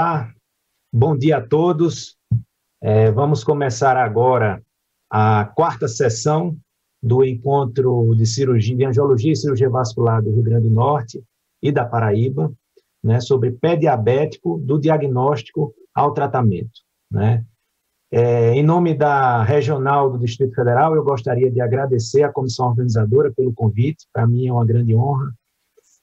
Olá, bom dia a todos. Vamos começar agora a quarta sessão do encontro de angiologia e cirurgia vascular do Rio Grande do Norte e da Paraíba, né, sobre pé diabético, do diagnóstico ao tratamento, né? Em nome da Regional do Distrito Federal, eu gostaria de agradecer à comissão organizadora pelo convite. Para mim é uma grande honra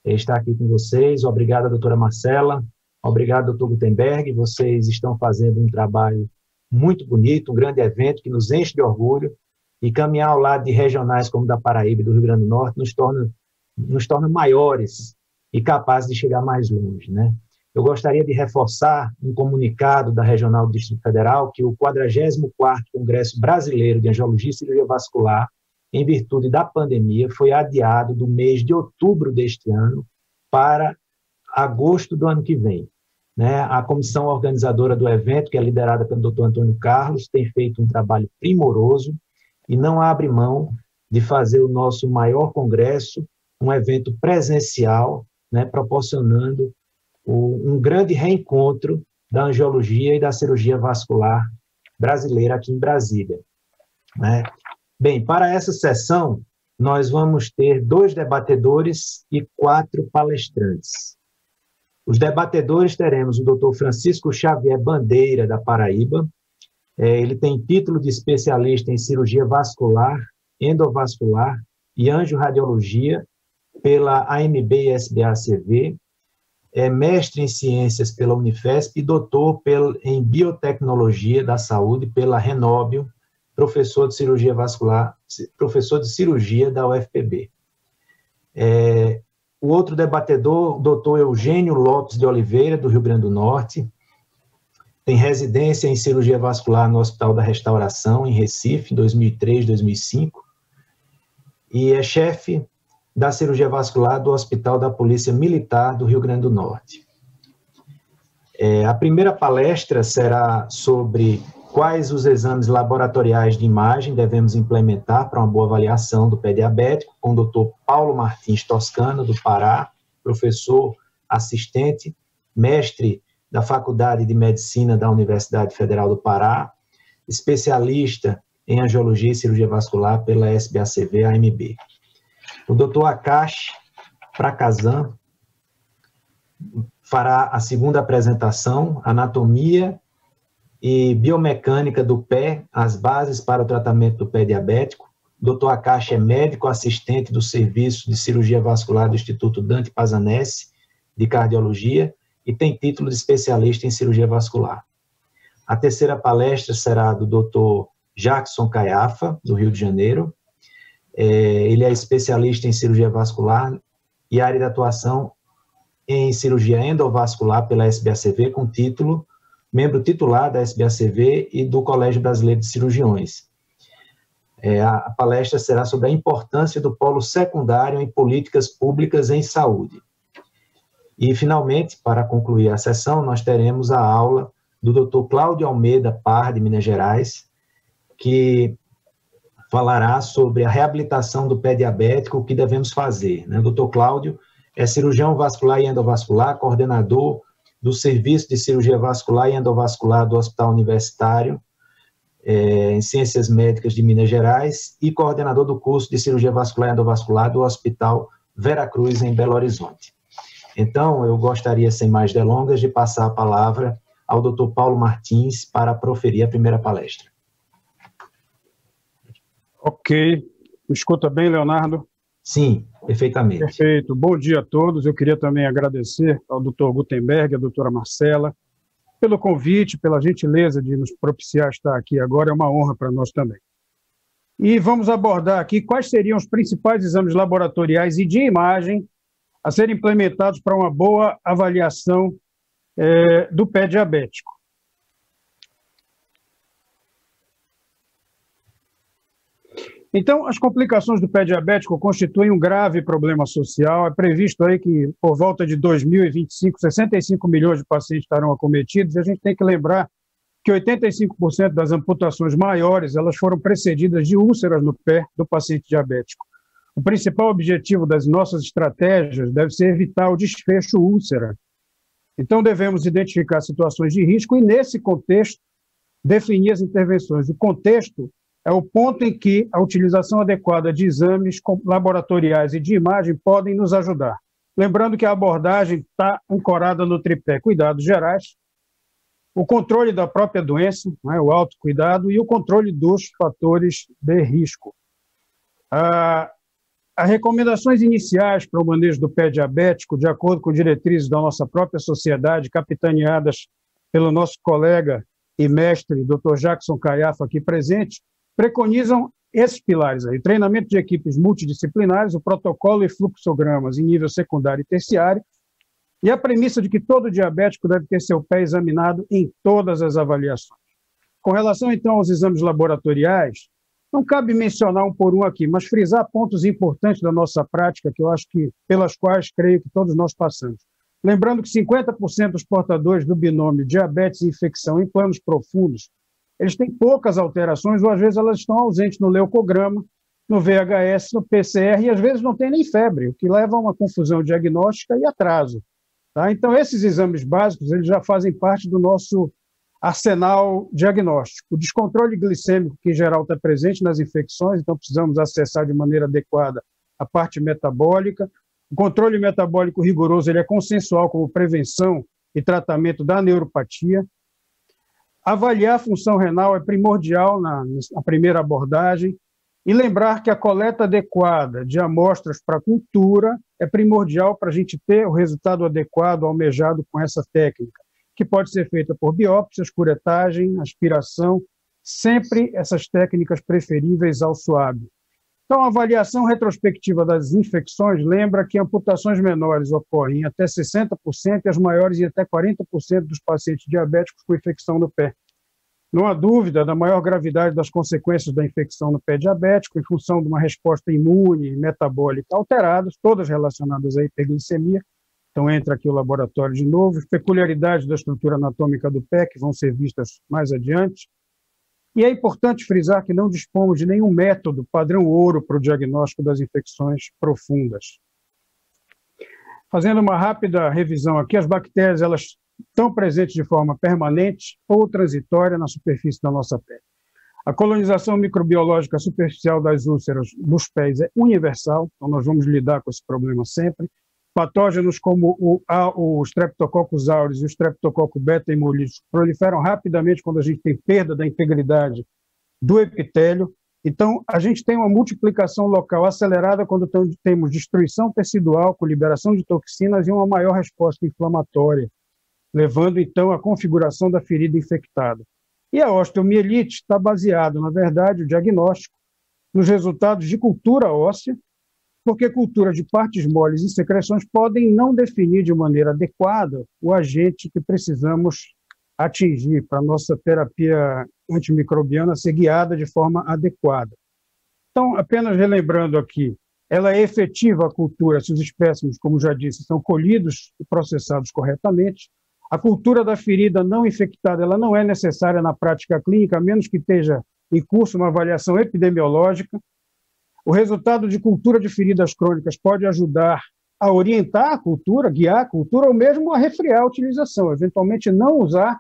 estar aqui com vocês. Obrigado, doutora Marcela. Obrigado, doutor Gutenberg. Vocês estão fazendo um trabalho muito bonito, um grande evento que nos enche de orgulho, e caminhar ao lado de regionais como da Paraíba e do Rio Grande do Norte nos torna maiores e capazes de chegar mais longe, né? Eu gostaria de reforçar um comunicado da Regional do Distrito Federal que o 44º Congresso Brasileiro de Angiologia e Cirurgia Vascular, em virtude da pandemia, foi adiado do mês de outubro deste ano para agosto do ano que vem, né? A comissão organizadora do evento, que é liderada pelo Dr. Antônio Carlos, tem feito um trabalho primoroso e não abre mão de fazer o nosso maior congresso, um evento presencial, né, proporcionando um grande reencontro da angiologia e da cirurgia vascular brasileira aqui em Brasília, né? Bem, para essa sessão, nós vamos ter 2 debatedores e 4 palestrantes. Os debatedores teremos o Dr. Francisco Xavier Bandeira, da Paraíba. Ele tem título de especialista em cirurgia vascular, endovascular e angiorradiologia pela AMB e SBA-CV. É mestre em ciências pela Unifesp e doutor em biotecnologia da saúde pela Renóbio, professor de cirurgia vascular, professor de cirurgia da UFPB. O outro debatedor, doutor Eugênio Lopes de Oliveira, do Rio Grande do Norte, tem residência em cirurgia vascular no Hospital da Restauração, em Recife, em 2003, 2005, e é chefe da cirurgia vascular do Hospital da Polícia Militar do Rio Grande do Norte. A primeira palestra será sobre quais os exames laboratoriais de imagem devemos implementar para uma boa avaliação do pé diabético, com o Dr. Paulo Martins Toscano, do Pará, professor assistente, mestre da Faculdade de Medicina da Universidade Federal do Pará, especialista em angiologia e cirurgia vascular pela SBACV-AMB. O Dr. Akash Prakazam fará a segunda apresentação, Anatomia e Biomecânica do Pé, as bases para o tratamento do pé diabético. O Dr. Akash é médico assistente do Serviço de Cirurgia Vascular do Instituto Dante Pazanese, de Cardiologia, e tem título de especialista em cirurgia vascular. A terceira palestra será do Dr. Jackson Caiafa, do Rio de Janeiro. Ele é especialista em cirurgia vascular e área de atuação em cirurgia endovascular pela SBACV, com título, membro titular da SBACV e do Colégio Brasileiro de Cirurgiões. A palestra será sobre a importância do polo secundário em políticas públicas em saúde. E, finalmente, para concluir a sessão, nós teremos a aula do Dr. Cláudio Almeida Parr, de Minas Gerais, que falará sobre a reabilitação do pé diabético, o que devemos fazer, né? O Dr. Cláudio é cirurgião vascular e endovascular, coordenador do Serviço de Cirurgia Vascular e Endovascular do Hospital Universitário em Ciências Médicas de Minas Gerais e coordenador do curso de Cirurgia Vascular e Endovascular do Hospital Veracruz, em Belo Horizonte. Então, eu gostaria, sem mais delongas, de passar a palavra ao Dr. Paulo Martins para proferir a primeira palestra. Ok. Me escuta bem, Leonardo? Sim, perfeitamente. Perfeito. Bom dia a todos. Eu queria também agradecer ao Dr. Gutenberg, à doutora Marcela, pelo convite, pela gentileza de nos propiciar estar aqui agora. É uma honra para nós também. E vamos abordar aqui quais seriam os principais exames laboratoriais e de imagem a serem implementados para uma boa avaliação do pé diabético. Então, as complicações do pé diabético constituem um grave problema social. É previsto aí que, por volta de 2025, 65 milhões de pacientes estarão acometidos, e a gente tem que lembrar que 85% das amputações maiores, elas foram precedidas de úlceras no pé do paciente diabético. O principal objetivo das nossas estratégias deve ser evitar o desfecho úlcera, Então, devemos identificar situações de risco e, nesse contexto, definir as intervenções. O contexto é o ponto em que a utilização adequada de exames laboratoriais e de imagem podem nos ajudar. Lembrando que a abordagem está ancorada no tripé cuidados gerais, o controle da própria doença, né, o autocuidado e o controle dos fatores de risco. As recomendações iniciais para o manejo do pé diabético, de acordo com diretrizes da nossa própria sociedade, capitaneadas pelo nosso colega e mestre, Dr. Jackson Caiafa, aqui presente, preconizam esses pilares aí: treinamento de equipes multidisciplinares, o protocolo e fluxogramas em nível secundário e terciário, e a premissa de que todo diabético deve ter seu pé examinado em todas as avaliações. Com relação, então, aos exames laboratoriais, não cabe mencionar um por um aqui, mas frisar pontos importantes da nossa prática, que eu acho que, pelas quais creio que todos nós passamos. Lembrando que 50% dos portadores do binômio diabetes e infecção em planos profundos, eles têm poucas alterações, ou às vezes elas estão ausentes no leucograma, no VHS, no PCR, e às vezes não tem nem febre, o que leva a uma confusão diagnóstica e atraso. Tá? Então, esses exames básicos eles já fazem parte do nosso arsenal diagnóstico. O descontrole glicêmico, que em geral está presente nas infecções, então precisamos acessar de maneira adequada a parte metabólica. O controle metabólico rigoroso ele é consensual como prevenção e tratamento da neuropatia. Avaliar a função renal é primordial na primeira abordagem, e lembrar que a coleta adequada de amostras para cultura é primordial para a gente ter o resultado adequado almejado com essa técnica, que pode ser feita por biópsias, curetagem, aspiração, sempre essas técnicas preferíveis ao suave. Então, a avaliação retrospectiva das infecções lembra que amputações menores ocorrem em até 60% e as maiores em até 40% dos pacientes diabéticos com infecção no pé. Não há dúvida da maior gravidade das consequências da infecção no pé diabético, em função de uma resposta imune e metabólica alteradas, todas relacionadas à hiperglicemia. Então, entra aqui o laboratório de novo, as peculiaridades da estrutura anatômica do pé, que vão ser vistas mais adiante. E é importante frisar que não dispomos de nenhum método padrão ouro para o diagnóstico das infecções profundas. Fazendo uma rápida revisão aqui, as bactérias elas estão presentes de forma permanente ou transitória na superfície da nossa pele. A colonização microbiológica superficial das úlceras dos pés é universal, então nós vamos lidar com esse problema sempre. Patógenos como o Streptococcus aureus e o Streptococcus beta-hemolíticos proliferam rapidamente quando a gente tem perda da integridade do epitélio. Então, a gente tem uma multiplicação local acelerada quando temos destruição tecidual com liberação de toxinas e uma maior resposta inflamatória, levando, então, à configuração da ferida infectada. E a osteomielite está baseado, na verdade, o diagnóstico, nos resultados de cultura óssea, porque cultura de partes moles e secreções podem não definir de maneira adequada o agente que precisamos atingir para a nossa terapia antimicrobiana ser guiada de forma adequada. Então, apenas relembrando aqui, ela é efetiva a cultura se os espécimes, como já disse, são colhidos e processados corretamente. A cultura da ferida não infectada ela não é necessária na prática clínica, a menos que esteja em curso uma avaliação epidemiológica. O resultado de cultura de feridas crônicas pode ajudar a orientar a cultura, guiar a cultura, ou mesmo a refrear a utilização, eventualmente não usar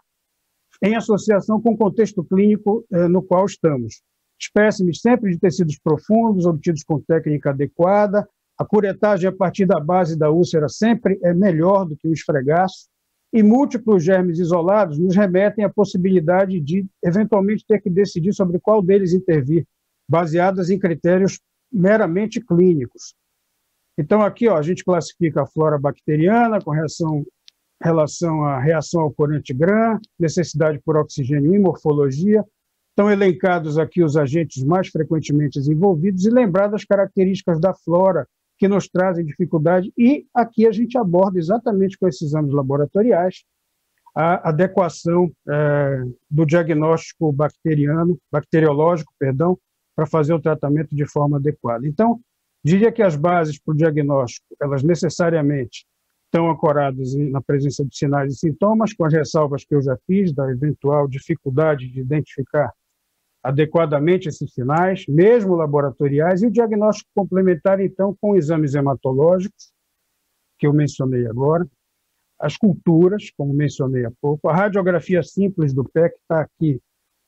em associação com o contexto clínico no qual estamos. Espécimes sempre de tecidos profundos, obtidos com técnica adequada. A curetagem a partir da base da úlcera sempre é melhor do que o esfregaço. E múltiplos germes isolados nos remetem à possibilidade de, eventualmente, ter que decidir sobre qual deles intervir, baseadas em critérios meramente clínicos. Então, aqui a gente classifica a flora bacteriana com relação à reação ao corante Gram, necessidade por oxigênio e morfologia. Estão elencados aqui os agentes mais frequentemente envolvidos e lembradas as características da flora que nos trazem dificuldade, e aqui a gente aborda exatamente com esses exames laboratoriais a adequação do diagnóstico bacteriológico, para fazer o tratamento de forma adequada. Então, diria que as bases para o diagnóstico, elas necessariamente estão ancoradas na presença de sinais e sintomas, com as ressalvas que eu já fiz, da eventual dificuldade de identificar adequadamente esses sinais, mesmo laboratoriais, e o diagnóstico complementar, então, com exames hematológicos, que eu mencionei agora. as culturas, como mencionei há pouco, a radiografia simples do pé, que está aqui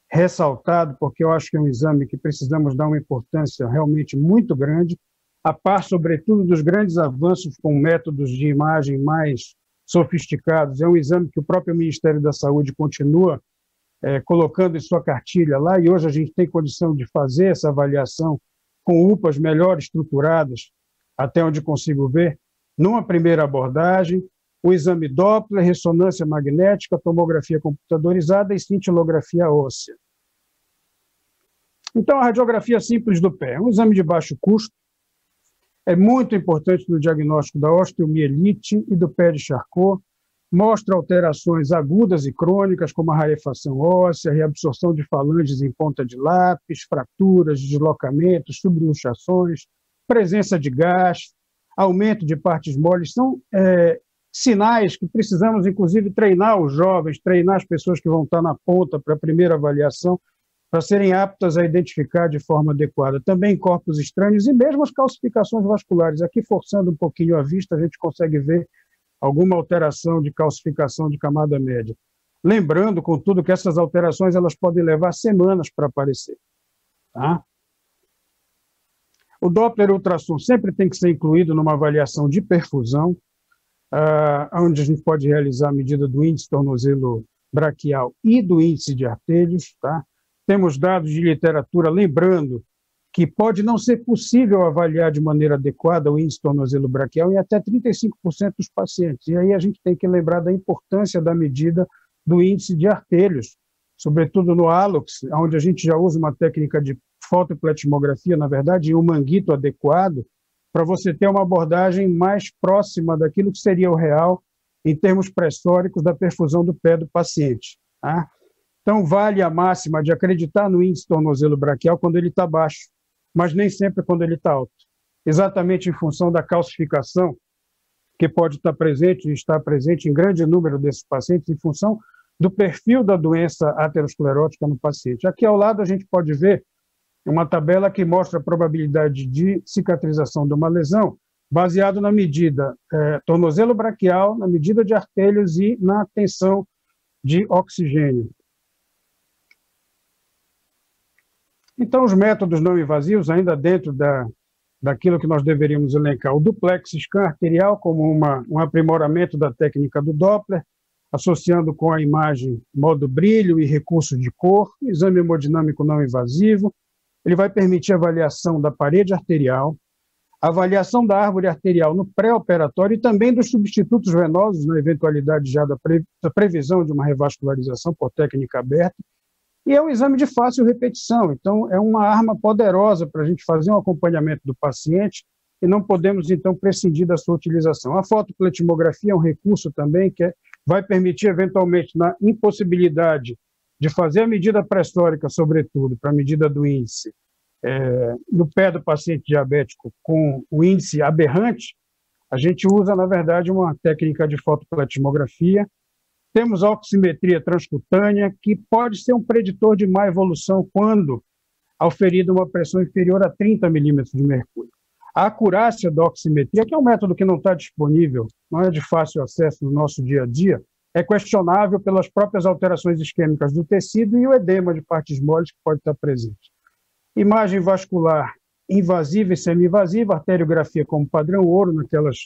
ressaltado, porque eu acho que é um exame que precisamos dar uma importância realmente muito grande, a par, sobretudo, dos grandes avanços com métodos de imagem mais sofisticados. É um exame que o próprio Ministério da Saúde continua colocando em sua cartilha lá, e hoje a gente tem condição de fazer essa avaliação com UPAs melhor estruturadas, até onde consigo ver, numa primeira abordagem, o exame Doppler, ressonância magnética, tomografia computadorizada e cintilografia óssea. Então, a radiografia simples do pé é um exame de baixo custo, é muito importante no diagnóstico da osteomielite e do pé de Charcot, mostra alterações agudas e crônicas, como a rarefação óssea, reabsorção de falanges em ponta de lápis, fraturas, deslocamentos, subluxações, presença de gás, aumento de partes moles. São sinais que precisamos, inclusive, treinar os jovens, treinar as pessoas que vão estar na ponta para a primeira avaliação, para serem aptas a identificar de forma adequada. Também corpos estranhos e mesmo as calcificações vasculares. Aqui, forçando um pouquinho a vista, a gente consegue ver alguma alteração de calcificação de camada média. Lembrando, contudo, que essas alterações elas podem levar semanas para aparecer. Tá? O Doppler ultrassom sempre tem que ser incluído numa avaliação de perfusão, onde a gente pode realizar a medida do índice tornozelo braquial e do índice de artérios. Tá? Temos dados de literatura lembrando que pode não ser possível avaliar de maneira adequada o índice tornozelo braquial em até 35% dos pacientes. E aí a gente tem que lembrar da importância da medida do índice de artérios, sobretudo no hálux, onde a gente já usa uma técnica de fotopletimografia, na verdade, e um manguito adequado, para você ter uma abordagem mais próxima daquilo que seria o real em termos pressóricos da perfusão do pé do paciente. Tá? Então, vale a máxima de acreditar no índice tornozelo braquial quando ele está baixo, mas nem sempre quando ele está alto. Exatamente em função da calcificação que pode estar presente e está presente em grande número desses pacientes, em função do perfil da doença aterosclerótica no paciente. Aqui ao lado a gente pode ver uma tabela que mostra a probabilidade de cicatrização de uma lesão baseado na medida tornozelo braquial, na medida de artérios e na tensão de oxigênio. Então, os métodos não invasivos, ainda dentro daquilo que nós deveríamos elencar, o duplex scan arterial como um aprimoramento da técnica do Doppler, associando com a imagem modo brilho e recurso de cor, exame hemodinâmico não invasivo. Ele vai permitir a avaliação da parede arterial, a avaliação da árvore arterial no pré-operatório e também dos substitutos venosos, na eventualidade já da previsão de uma revascularização por técnica aberta. E é um exame de fácil repetição, então é uma arma poderosa para a gente fazer um acompanhamento do paciente e não podemos, então, prescindir da sua utilização. A fotopletimografia é um recurso também que vai permitir, eventualmente, na impossibilidade de fazer a medida pressórica, sobretudo, para a medida do índice, no pé do paciente diabético com o índice aberrante, a gente usa, na verdade, uma técnica de fotopletimografia. Temos a oximetria transcutânea, que pode ser um preditor de má evolução quando auferida uma pressão inferior a 30 milímetros de mercúrio. A acurácia da oximetria, que é um método que não está disponível, não é de fácil acesso no nosso dia a dia, é questionável pelas próprias alterações isquêmicas do tecido e o edema de partes moles que pode estar presente. Imagem vascular invasiva e semi-invasiva, arteriografia como padrão ouro, naquelas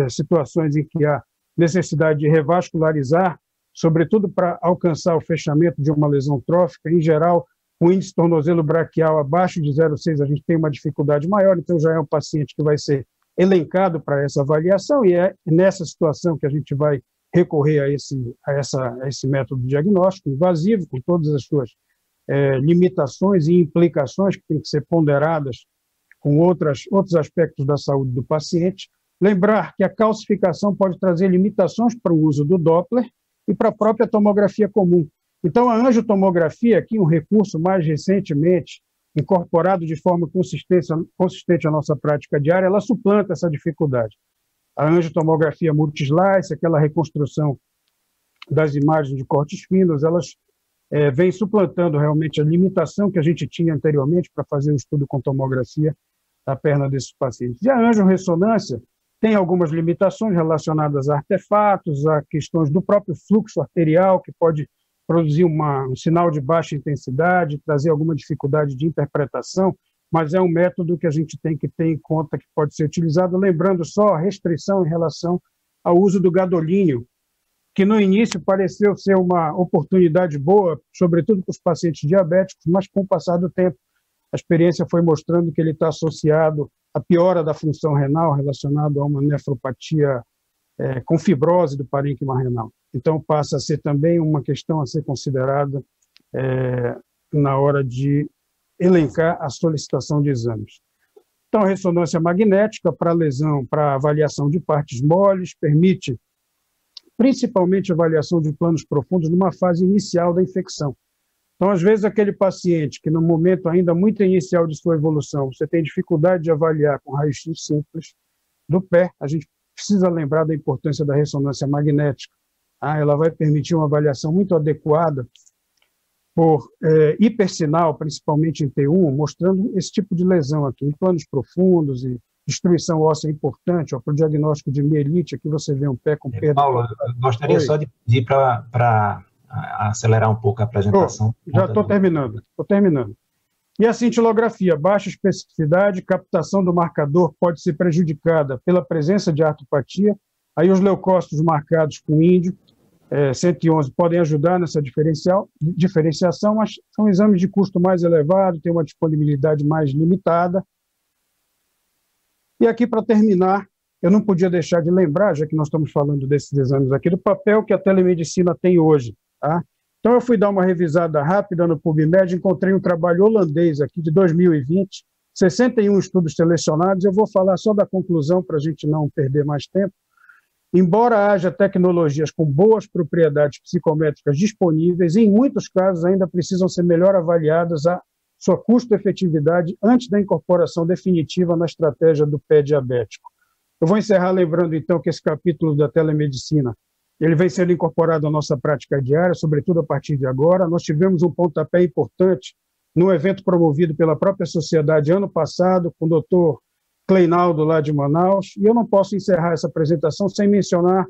situações em que há necessidade de revascularizar, sobretudo para alcançar o fechamento de uma lesão trófica. Em geral, o índice tornozelo braquial abaixo de 0,6 a gente tem uma dificuldade maior, então já é um paciente que vai ser elencado para essa avaliação e é nessa situação que a gente vai recorrer a esse método diagnóstico invasivo, com todas as suas limitações e implicações que têm que ser ponderadas com outros aspectos da saúde do paciente. Lembrar que a calcificação pode trazer limitações para o uso do Doppler e para a própria tomografia comum. Então, a angiotomografia, aqui um recurso mais recentemente incorporado de forma consistente à nossa prática diária, ela suplanta essa dificuldade. A angiotomografia multislice, aquela reconstrução das imagens de cortes finos, elas vêm suplantando realmente a limitação que a gente tinha anteriormente para fazer o estudo com tomografia da perna desses pacientes. E a angiorressonância tem algumas limitações relacionadas a artefatos, a questões do próprio fluxo arterial, que pode produzir um sinal de baixa intensidade, trazer alguma dificuldade de interpretação, mas é um método que a gente tem que ter em conta que pode ser utilizado, lembrando só a restrição em relação ao uso do gadolínio, que no início pareceu ser uma oportunidade boa, sobretudo para os pacientes diabéticos, mas com o passar do tempo, a experiência foi mostrando que ele está associado à piora da função renal, relacionado a uma nefropatia com fibrose do parênquima renal. Então, passa a ser também uma questão a ser considerada na hora de elencar a solicitação de exames. Então, a ressonância magnética para lesão, para avaliação de partes moles, permite principalmente a avaliação de planos profundos numa fase inicial da infecção. Então, às vezes, aquele paciente que no momento ainda muito inicial de sua evolução, você tem dificuldade de avaliar com raio-x simples do pé, a gente precisa lembrar da importância da ressonância magnética. Ela vai permitir uma avaliação muito adequada por hipersinal, principalmente em T1, mostrando esse tipo de lesão aqui, em planos profundos e destruição óssea importante, para o diagnóstico de mielite, aqui você vê um pé com perda. Paulo, eu gostaria só de pedir para acelerar um pouco a apresentação. Já estou terminando. E a cintilografia, baixa especificidade, captação do marcador pode ser prejudicada pela presença de artropatia, aí os leucócitos marcados com índio, 111, podem ajudar nessa diferenciação, mas são exames de custo mais elevado, tem uma disponibilidade mais limitada. E aqui, para terminar, eu não podia deixar de lembrar, já que nós estamos falando desses exames aqui, do papel que a telemedicina tem hoje. Tá? Então, eu fui dar uma revisada rápida no PubMed, encontrei um trabalho holandês aqui de 2020, 61 estudos selecionados, eu vou falar só da conclusão para a gente não perder mais tempo. Embora haja tecnologias com boas propriedades psicométricas disponíveis, em muitos casos ainda precisam ser melhor avaliadas a sua custo-efetividade antes da incorporação definitiva na estratégia do pé diabético. Eu vou encerrar lembrando, então, que esse capítulo da telemedicina ele vem sendo incorporado à nossa prática diária, sobretudo a partir de agora. Nós tivemos um pontapé importante num evento promovido pela própria sociedade ano passado, com o doutor Kleinaldo, lá de Manaus, e eu não posso encerrar essa apresentação sem mencionar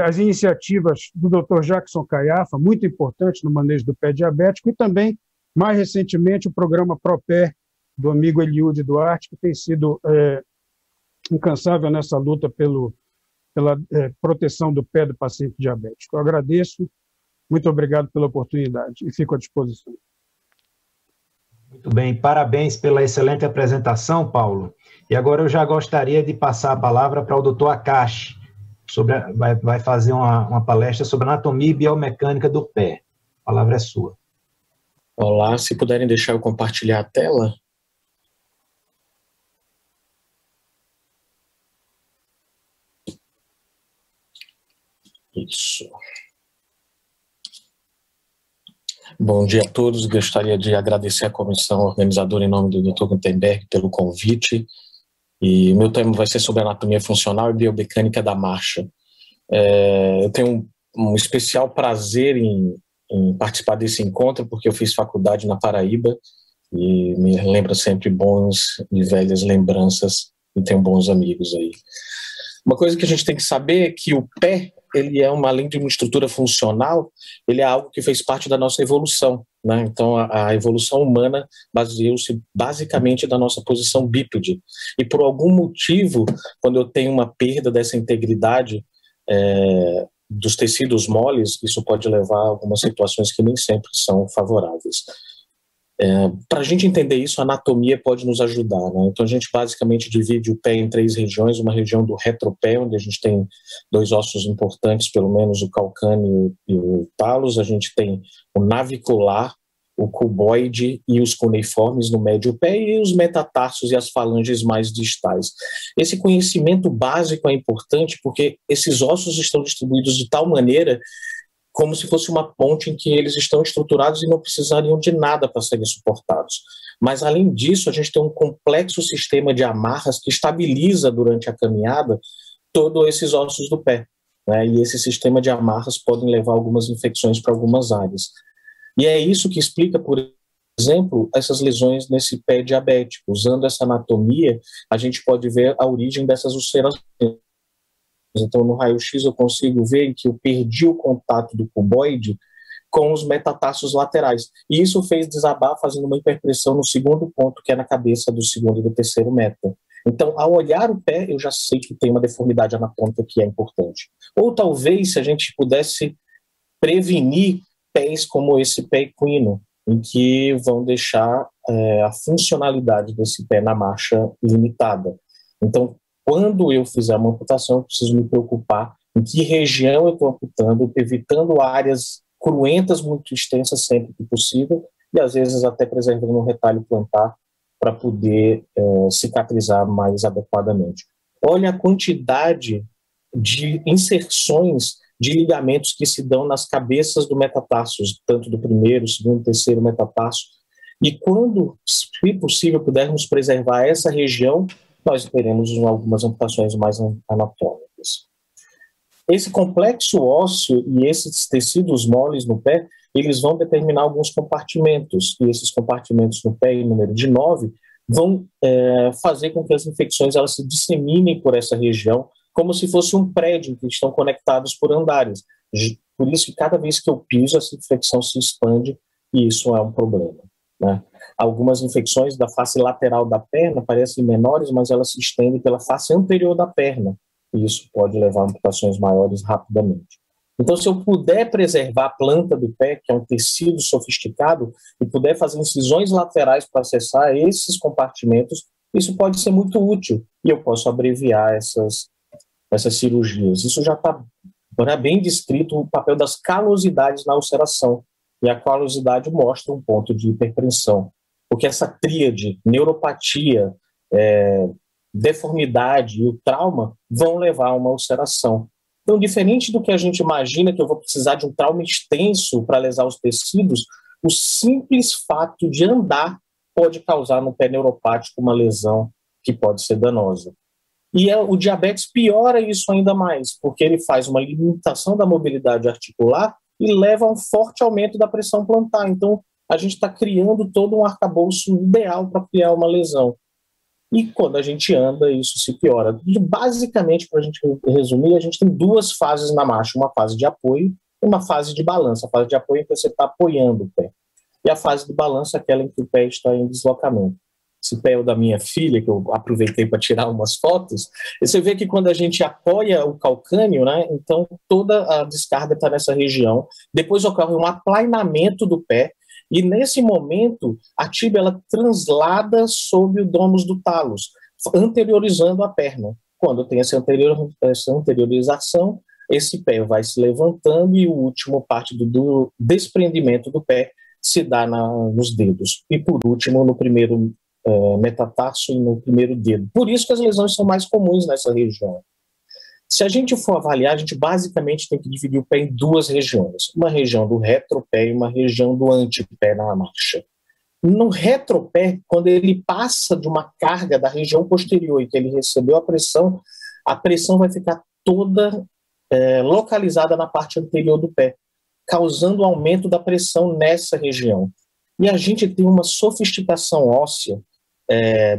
as iniciativas do doutor Jackson Caiafa, muito importante no manejo do pé diabético, e também, mais recentemente, o programa ProPé, do amigo Eliude Duarte, que tem sido incansável nessa luta pela proteção do pé do paciente diabético. Eu agradeço, muito obrigado pela oportunidade e fico à disposição. Muito bem, parabéns pela excelente apresentação, Paulo. E agora eu já gostaria de passar a palavra para o doutor Akashi, vai fazer uma palestra sobre anatomia e biomecânica do pé. A palavra é sua. Olá, se puderem deixar eu compartilhar a tela. Isso. Bom dia a todos, gostaria de agradecer à comissão organizadora em nome do Dr. Gutenberg pelo convite, e meu tema vai ser sobre anatomia funcional e biomecânica da marcha. Eu tenho um especial prazer em participar desse encontro, porque eu fiz faculdade na Paraíba, e me lembra sempre bons e velhas lembranças, e tenho bons amigos aí. Uma coisa que a gente tem que saber é que o pé, ele é além de uma estrutura funcional, ele é algo que fez parte da nossa evolução, né? Então, a evolução humana baseou-se basicamente da nossa posição bípede. E por algum motivo, quando eu tenho uma perda dessa integridade dos tecidos moles, isso pode levar a algumas situações que nem sempre são favoráveis. Para a gente entender isso, a anatomia pode nos ajudar, né? Então a gente basicamente divide o pé em 3 regiões, uma região do retropé, onde a gente tem 2 ossos importantes, pelo menos o calcâneo e o talos, a gente tem o navicular, o cuboide e os cuneiformes no médio pé, e os metatarsos e as falanges mais distais. Esse conhecimento básico é importante porque esses ossos estão distribuídos de tal maneira como se fosse uma ponte em que eles estão estruturados e não precisariam de nada para serem suportados. Mas, além disso, a gente tem um complexo sistema de amarras que estabiliza durante a caminhada todos esses ossos do pé, né? E esse sistema de amarras podem levar algumas infecções para algumas áreas. E é isso que explica, por exemplo, essas lesões nesse pé diabético. Usando essa anatomia, a gente pode ver a origem dessas ulcerações. Então, no raio-x eu consigo ver que eu perdi o contato do cuboide com os metatarsos laterais. E isso fez desabar, fazendo uma hiperpressão no segundo ponto, que é na cabeça do segundo e do terceiro meta. Então, ao olhar o pé, eu já sei que tem uma deformidade anatômica que é importante. Ou talvez, se a gente pudesse prevenir pés como esse pé equino, em que vão deixar a funcionalidade desse pé na marcha limitada. Então, quando eu fizer uma amputação, eu preciso me preocupar em que região eu estou amputando, evitando áreas cruentas muito extensas sempre que possível, e às vezes até preservando o retalho plantar para poder cicatrizar mais adequadamente. Olha a quantidade de inserções de ligamentos que se dão nas cabeças do metatarsus, tanto do primeiro, segundo, terceiro metatarso, e quando, se possível, pudermos preservar essa região, nós teremos algumas amputações mais anatômicas. Esse complexo ósseo e esses tecidos moles no pé, eles vão determinar alguns compartimentos, e esses compartimentos no pé, em número de 9, vão fazer com que as infecções elas se disseminem por essa região, como se fosse um prédio em que estão conectados por andares. Por isso que cada vez que eu piso, essa infecção se expande, e isso é um problema, né? Algumas infecções da face lateral da perna parecem menores, mas elas se estendem pela face anterior da perna, e isso pode levar a amputações maiores rapidamente. Então, se eu puder preservar a planta do pé, que é um tecido sofisticado, e puder fazer incisões laterais para acessar esses compartimentos, isso pode ser muito útil, e eu posso abreviar essas cirurgias. Isso já está bem descrito o papel das calosidades na ulceração, e a calosidade mostra um ponto de hipertensão, porque essa tríade, neuropatia, deformidade e o trauma vão levar a uma ulceração. Então, diferente do que a gente imagina que eu vou precisar de um trauma extenso para lesar os tecidos, o simples fato de andar pode causar no pé neuropático uma lesão que pode ser danosa. E o diabetes piora isso ainda mais, porque ele faz uma limitação da mobilidade articular e leva a um forte aumento da pressão plantar. Então, a gente está criando todo um arcabouço ideal para criar uma lesão. E quando a gente anda, isso se piora. E basicamente, para a gente resumir, a gente tem duas fases na marcha, uma fase de apoio e uma fase de balança. A fase de apoio é que você está apoiando o pé. E a fase de balança é aquela em que o pé está em deslocamento. Esse pé é o da minha filha, que eu aproveitei para tirar umas fotos, e você vê que quando a gente apoia o calcânio, né, então toda a descarga está nessa região, depois ocorre um aplainamento do pé, e nesse momento a tíbia ela translada sobre o dômus do talos, anteriorizando a perna. Quando tem essa anteriorização, esse pé vai se levantando e o último parte do desprendimento do pé se dá nos dedos. E por último, no primeiro metatarso e no primeiro dedo. Por isso que as lesões são mais comuns nessa região. Se a gente for avaliar, a gente basicamente tem que dividir o pé em duas regiões. Uma região do retropé e uma região do antepé na marcha. No retropé, quando ele passa de uma carga da região posterior e que ele recebeu a pressão vai ficar toda localizada na parte anterior do pé, causando aumento da pressão nessa região. E a gente tem uma sofisticação óssea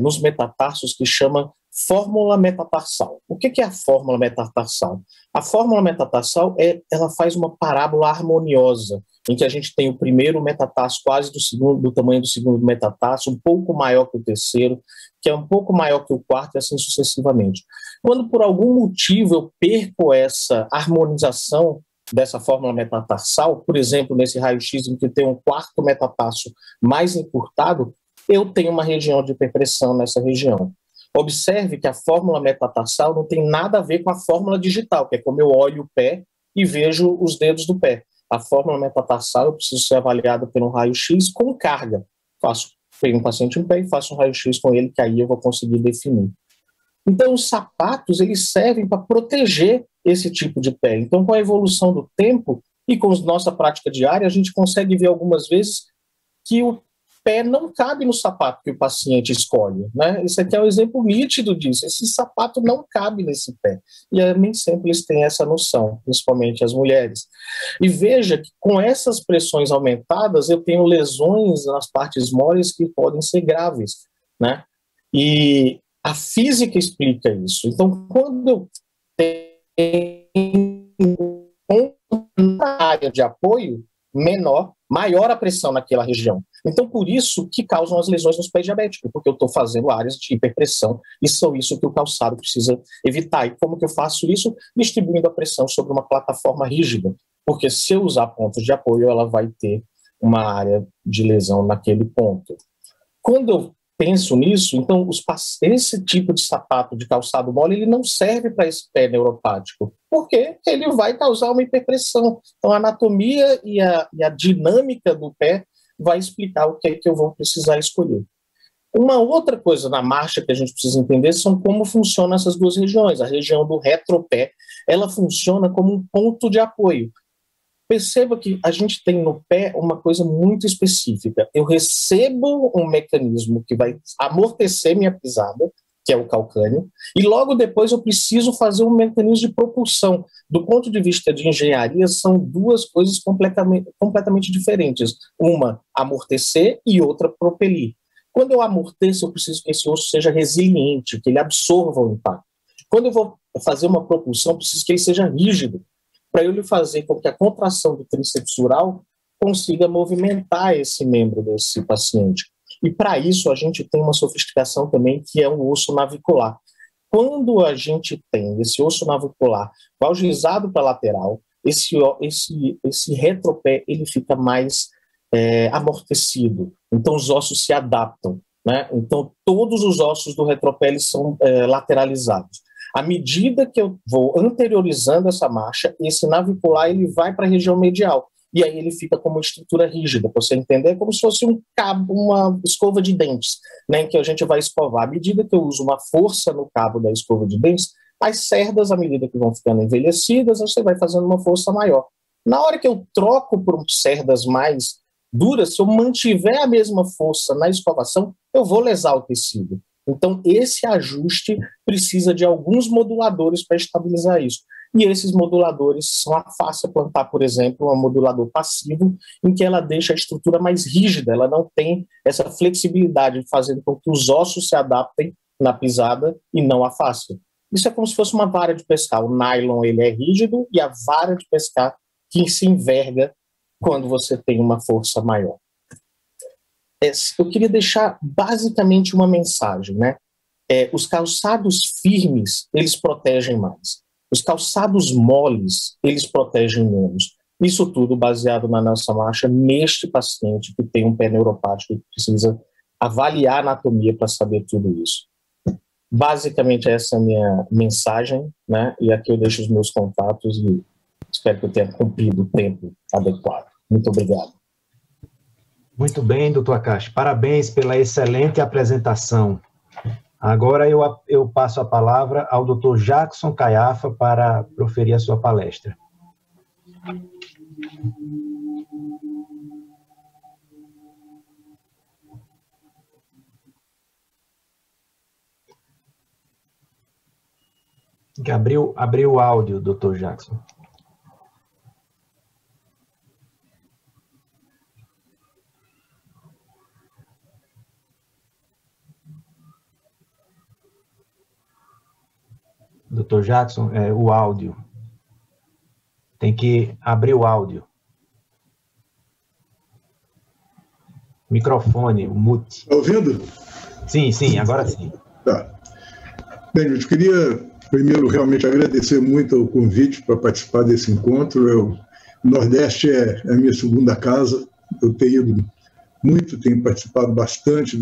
nos metatarsos que chama fórmula metatarsal. O que é a fórmula metatarsal? A fórmula metatarsal ela faz uma parábola harmoniosa, em que a gente tem o primeiro metatarso quase do tamanho do segundo metatarso, um pouco maior que o terceiro, que é um pouco maior que o quarto, e assim sucessivamente. Quando por algum motivo eu perco essa harmonização dessa fórmula metatarsal, por exemplo, nesse raio-x em que tem um quarto metatarso mais encurtado, eu tenho uma região de hiperpressão nessa região. Observe que a fórmula metatarsal não tem nada a ver com a fórmula digital, que é como eu olho o pé e vejo os dedos do pé. A fórmula metatarsal eu preciso ser avaliada pelo raio-x com carga. Pego um paciente em pé e faço um raio-x com ele, que aí eu vou conseguir definir. Então, os sapatos, eles servem para proteger esse tipo de pé. Então, com a evolução do tempo e com a nossa prática diária, a gente consegue ver algumas vezes que o pé não cabe no sapato que o paciente escolhe, né? Esse aqui é um exemplo nítido disso. Esse sapato não cabe nesse pé. E nem sempre eles têm essa noção, principalmente as mulheres. E veja que com essas pressões aumentadas, eu tenho lesões nas partes moles que podem ser graves, né? E a física explica isso. Então, quando eu tenho uma área de apoio menor, maior a pressão naquela região. Então, por isso que causam as lesões nos pés diabéticos, porque eu estou fazendo áreas de hiperpressão, e são isso que o calçado precisa evitar. E como que eu faço isso? Distribuindo a pressão sobre uma plataforma rígida, porque se eu usar pontos de apoio, ela vai ter uma área de lesão naquele ponto. Quando eu penso nisso, então esse tipo de sapato de calçado mole, ele não serve para esse pé neuropático, porque ele vai causar uma hiperpressão. Então a anatomia e a dinâmica do pé vai explicar o que é que eu vou precisar escolher. Uma outra coisa na marcha que a gente precisa entender são como funcionam essas duas regiões. A região do retropé, ela funciona como um ponto de apoio. Perceba que a gente tem no pé uma coisa muito específica. Eu recebo um mecanismo que vai amortecer minha pisada, que é o calcâneo, e logo depois eu preciso fazer um mecanismo de propulsão. Do ponto de vista de engenharia, são duas coisas completamente diferentes. Uma, amortecer, e outra, propelir. Quando eu amorteço, eu preciso que esse osso seja resiliente, que ele absorva o impacto. Quando eu vou fazer uma propulsão, eu preciso que ele seja rígido, para eu lhe fazer com que a contração do tríceps ural consiga movimentar esse membro desse paciente. E para isso a gente tem uma sofisticação também, que é o osso navicular. Quando a gente tem esse osso navicular valgizado para a lateral, esse retropé ele fica mais amortecido. Então os ossos se adaptam, né? Então todos os ossos do retropé eles são lateralizados. À medida que eu vou anteriorizando essa marcha, esse navicular ele vai para a região medial. E aí ele fica como uma estrutura rígida, para você entender, como se fosse um cabo, uma escova de dentes, né, em que a gente vai escovar. À medida que eu uso uma força no cabo da escova de dentes, as cerdas, à medida que vão ficando envelhecidas, você vai fazendo uma força maior. Na hora que eu troco por cerdas mais duras, se eu mantiver a mesma força na escovação, eu vou lesar o tecido. Então, esse ajuste precisa de alguns moduladores para estabilizar isso. E esses moduladores são a fascia plantar, por exemplo, um modulador passivo, em que ela deixa a estrutura mais rígida, ela não tem essa flexibilidade, fazendo com que os ossos se adaptem na pisada e não a fascia. Isso é como se fosse uma vara de pescar. O nylon ele é rígido e a vara de pescar que se enverga quando você tem uma força maior. Eu queria deixar basicamente uma mensagem, né? Os calçados firmes, eles protegem mais. Os calçados moles, eles protegem menos. Isso tudo baseado na nossa marcha neste paciente que tem um pé neuropático e precisa avaliar a anatomia para saber tudo isso. Basicamente essa é a minha mensagem, né? E aqui eu deixo os meus contatos e espero que eu tenha cumprido o tempo adequado. Muito obrigado. Muito bem, doutor Akashi. Parabéns pela excelente apresentação. Agora eu passo a palavra ao doutor Jackson Caiafa para proferir a sua palestra. Abriu o áudio, doutor Jackson. Doutor Jackson, o áudio. Tem que abrir o áudio. Microfone, o mute. Está ouvindo? Sim, agora sim. Tá. Bem, eu queria primeiro realmente agradecer muito o convite para participar desse encontro. O Nordeste é a minha segunda casa. Eu tenho ido muito, tenho participado bastante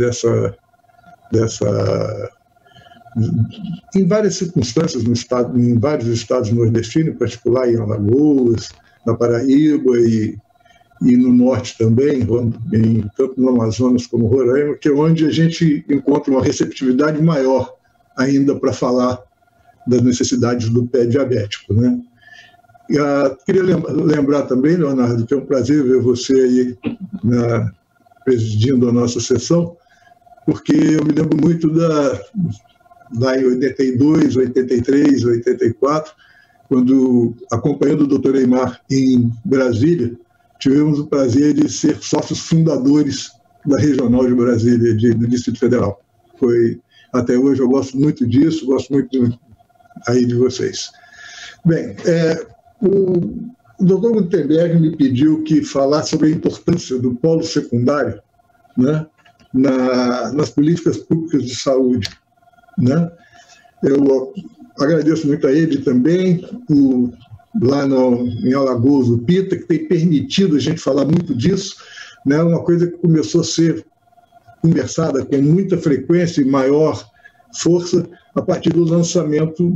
em várias circunstâncias no estado, em vários estados nordestinos, em particular em Alagoas, na Paraíba e no norte também, tanto no Amazonas como Roraima, que é onde a gente encontra uma receptividade maior ainda para falar das necessidades do pé diabético, né? Queria lembrar também, Leonardo, que é um prazer ver você aí presidindo a nossa sessão, porque eu me lembro muito lá em 82, 83, 84, quando, acompanhando o doutor Eymar em Brasília, tivemos o prazer de ser sócios fundadores da Regional de Brasília, do Distrito Federal. Até hoje eu gosto muito disso, gosto muito aí de vocês. Bem, o doutor Gutenberg me pediu que falasse sobre a importância do polo secundário, né, nas políticas públicas de saúde, né? Eu agradeço muito a ele também, lá em Alagoas, o Pita, que tem permitido a gente falar muito disso, né? Uma coisa que começou a ser conversada com muita frequência e maior força a partir do lançamento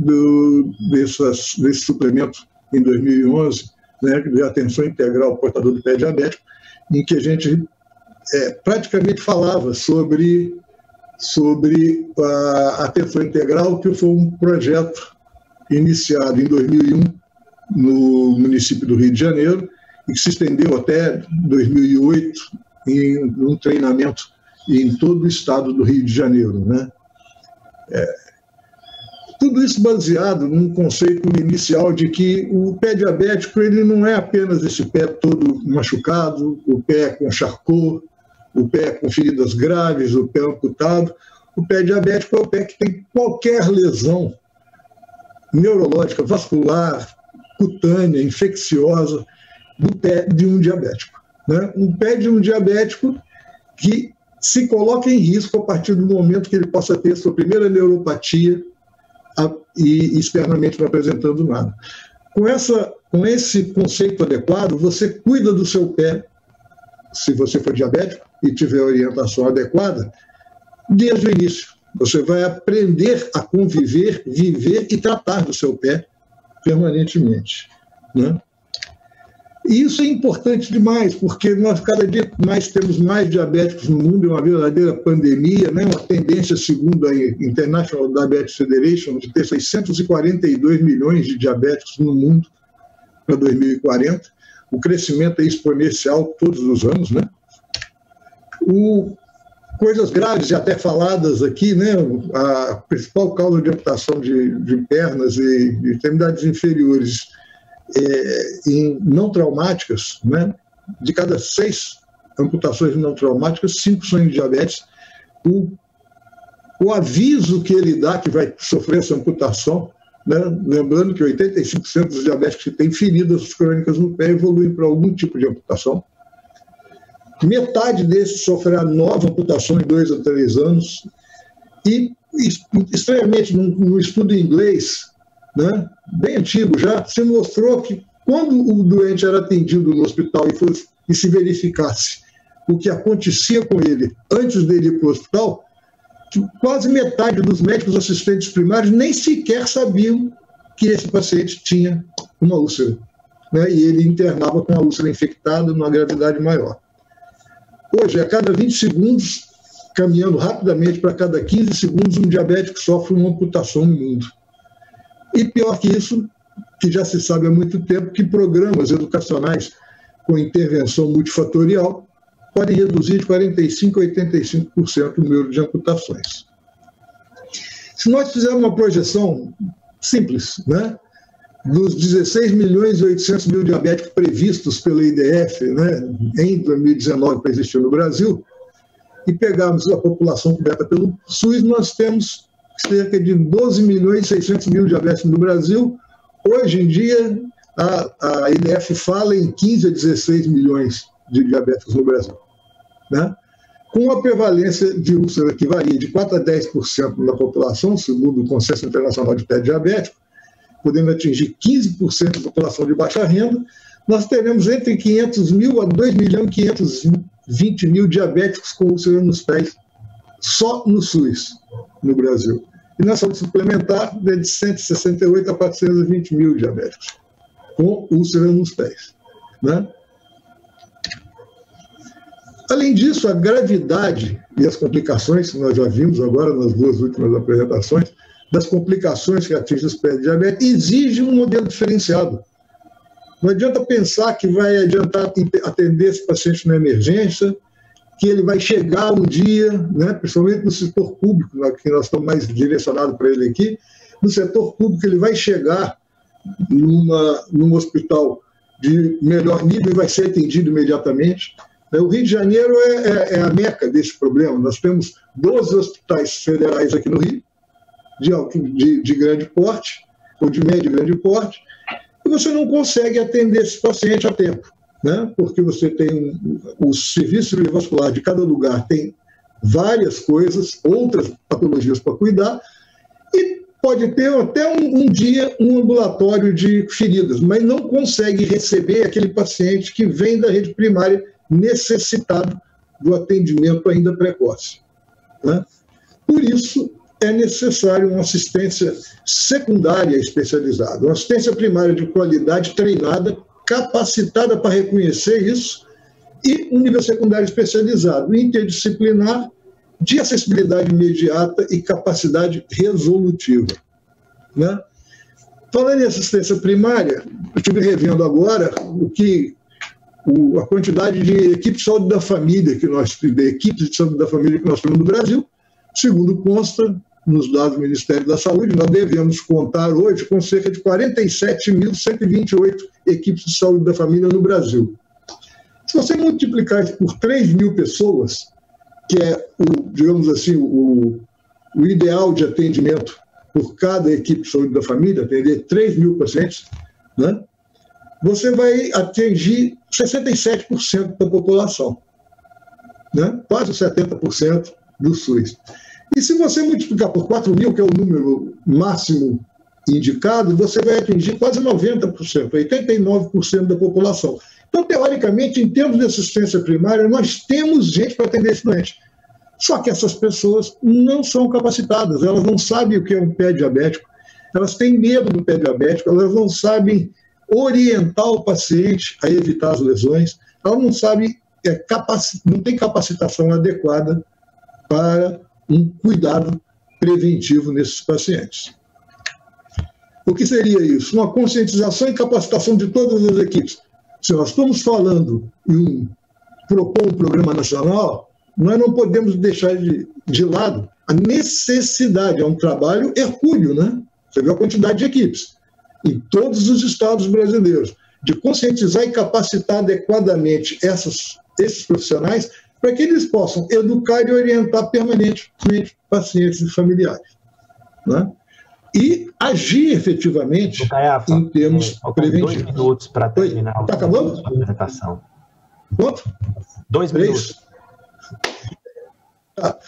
desse suplemento em 2011, né, de atenção integral ao portador do pé diabético, em que a gente praticamente falava sobre a atenção integral, que foi um projeto iniciado em 2001 no município do Rio de Janeiro e que se estendeu até 2008 em um treinamento em todo o estado do Rio de Janeiro, né? Tudo isso baseado num conceito inicial de que o pé diabético ele não é apenas esse pé todo machucado, o pé com charcot, o pé com feridas graves, o pé amputado. O pé diabético é o pé que tem qualquer lesão neurológica, vascular, cutânea, infecciosa do pé de um diabético, né? Um pé de um diabético que se coloca em risco a partir do momento que ele possa ter sua primeira neuropatia e externamente não apresentando nada. Com esse conceito adequado, você cuida do seu pé, se você for diabético e tiver orientação adequada, desde o início. Você vai aprender a conviver, viver e tratar do seu pé permanentemente, né? E isso é importante demais, porque nós cada dia mais temos mais diabéticos no mundo, é uma verdadeira pandemia, né? Uma tendência, segundo a International Diabetes Federation, de ter 642 milhões de diabéticos no mundo para 2040. O crescimento é exponencial todos os anos, né? Coisas graves e até faladas aqui, né? A principal causa de amputação de pernas e de extremidades inferiores não traumáticas, né? De cada 6 amputações não traumáticas, 5 são em diabetes. O aviso que ele dá que vai sofrer essa amputação, né? Lembrando que 85% dos diabéticos que têm feridas crônicas no pé evoluem para algum tipo de amputação. Metade desses sofrerá nova amputação em 2 a 3 anos. E, estranhamente, num estudo em inglês, né, bem antigo já, se mostrou que quando o doente era atendido no hospital e se verificasse o que acontecia com ele antes dele ir para o hospital, quase metade dos médicos assistentes primários nem sequer sabiam que esse paciente tinha uma úlcera, né, e ele internava com a úlcera infectada numa gravidade maior. Hoje, a cada 20 segundos, caminhando rapidamente para cada 15 segundos, um diabético sofre uma amputação no mundo. E pior que isso, que já se sabe há muito tempo, que programas educacionais com intervenção multifatorial podem reduzir de 45% a 85% o número de amputações. Se nós fizermos uma projeção simples, né, dos 16 milhões e 800 mil diabéticos previstos pela IDF, né, em 2019 para existir no Brasil, e pegarmos a população coberta pelo SUS, nós temos cerca de 12 milhões e 600 mil diabéticos no Brasil. Hoje em dia, a IDF fala em 15 a 16 milhões de diabéticos no Brasil, né? Com uma prevalência de úlcera que varia de 4 a 10% na população, segundo o Consenso Internacional de Pé Diabético, podendo atingir 15% da população de baixa renda, nós teremos entre 500 mil a 2 milhões e 520 mil diabéticos com úlcera nos pés, só no SUS, no Brasil. E na saúde suplementar, de 168 a 420 mil diabéticos com úlcera nos pés, né? Além disso, a gravidade e as complicações, que nós já vimos agora nas 2 últimas apresentações, das complicações que atingem os pés de diabetes, exige um modelo diferenciado. Não adianta pensar que vai adiantar atender esse paciente na emergência, que ele vai chegar um dia, né, principalmente no setor público, que nós estamos mais direcionados para ele aqui, no setor público ele vai chegar num hospital de melhor nível e vai ser atendido imediatamente. O Rio de Janeiro é a meca desse problema. Nós temos 12 hospitais federais aqui no Rio, de grande porte, ou de médio e grande porte, e você não consegue atender esse paciente a tempo, né? Porque você tem o serviço cerebrovascular de cada lugar, tem várias coisas, outras patologias para cuidar, e pode ter até um dia um ambulatório de feridas, mas não consegue receber aquele paciente que vem da rede primária necessitado do atendimento ainda precoce, né? Por isso, é necessário uma assistência secundária especializada, uma assistência primária de qualidade treinada, capacitada para reconhecer isso, e um nível secundário especializado, interdisciplinar, de acessibilidade imediata e capacidade resolutiva, né? Falando em assistência primária, eu estive revendo agora a quantidade de equipes de saúde da família equipes de saúde da família que nós temos no Brasil. Segundo consta nos dados do Ministério da Saúde, nós devemos contar hoje com cerca de 47.128 equipes de saúde da família no Brasil. Se você multiplicar isso por 3.000 pessoas, que é, digamos assim, o ideal de atendimento por cada equipe de saúde da família, atender 3.000 pacientes, né, você vai atingir 67% da população, né, quase 70% do SUS. E se você multiplicar por 4.000, que é o número máximo indicado, você vai atingir quase 90%, 89% da população. Então, teoricamente, em termos de assistência primária, nós temos gente para atender esse doente. Só que essas pessoas não são capacitadas, elas não sabem o que é um pé diabético, elas têm medo do pé diabético, elas não sabem orientar o paciente a evitar as lesões, elas não sabem, não têm capacitação adequada para um cuidado preventivo nesses pacientes. O que seria isso? Uma conscientização e capacitação de todas as equipes. Se nós estamos falando em propor um programa nacional, nós não podemos deixar de lado a necessidade, é um trabalho hercúleo, né? Você vê a quantidade de equipes em todos os estados brasileiros, de conscientizar e capacitar adequadamente esses profissionais para que eles possam educar e orientar permanentemente pacientes e familiares, né? E agir efetivamente em termos preventivos. 2 minutos para terminar. Está acabando? A apresentação. Quanto? 2 minutos. Tá.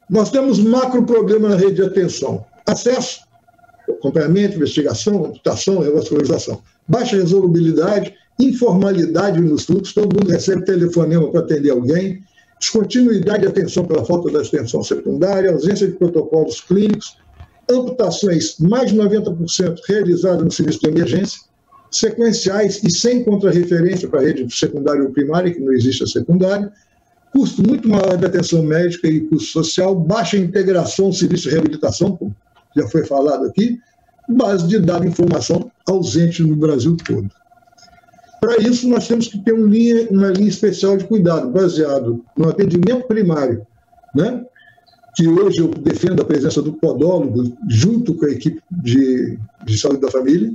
Nós temos macro problema na rede de atenção. Acesso, acompanhamento, investigação, amputação, revascularização. Baixa resolubilidade, informalidade nos fluxos, todo mundo recebe telefonema para atender alguém, descontinuidade de atenção pela falta da atenção secundária, ausência de protocolos clínicos, amputações mais de 90% realizadas no serviço de emergência, sequenciais e sem contrarreferência para a rede secundária ou primária, que não existe a secundária, custo muito maior de atenção médica e custo social, baixa integração serviço de reabilitação, como já foi falado aqui, base de dados e informação ausente no Brasil todo. Para isso, nós temos que ter uma linha especial de cuidado, baseado no atendimento primário, né? Que hoje eu defendo a presença do podólogo junto com a equipe de saúde da família,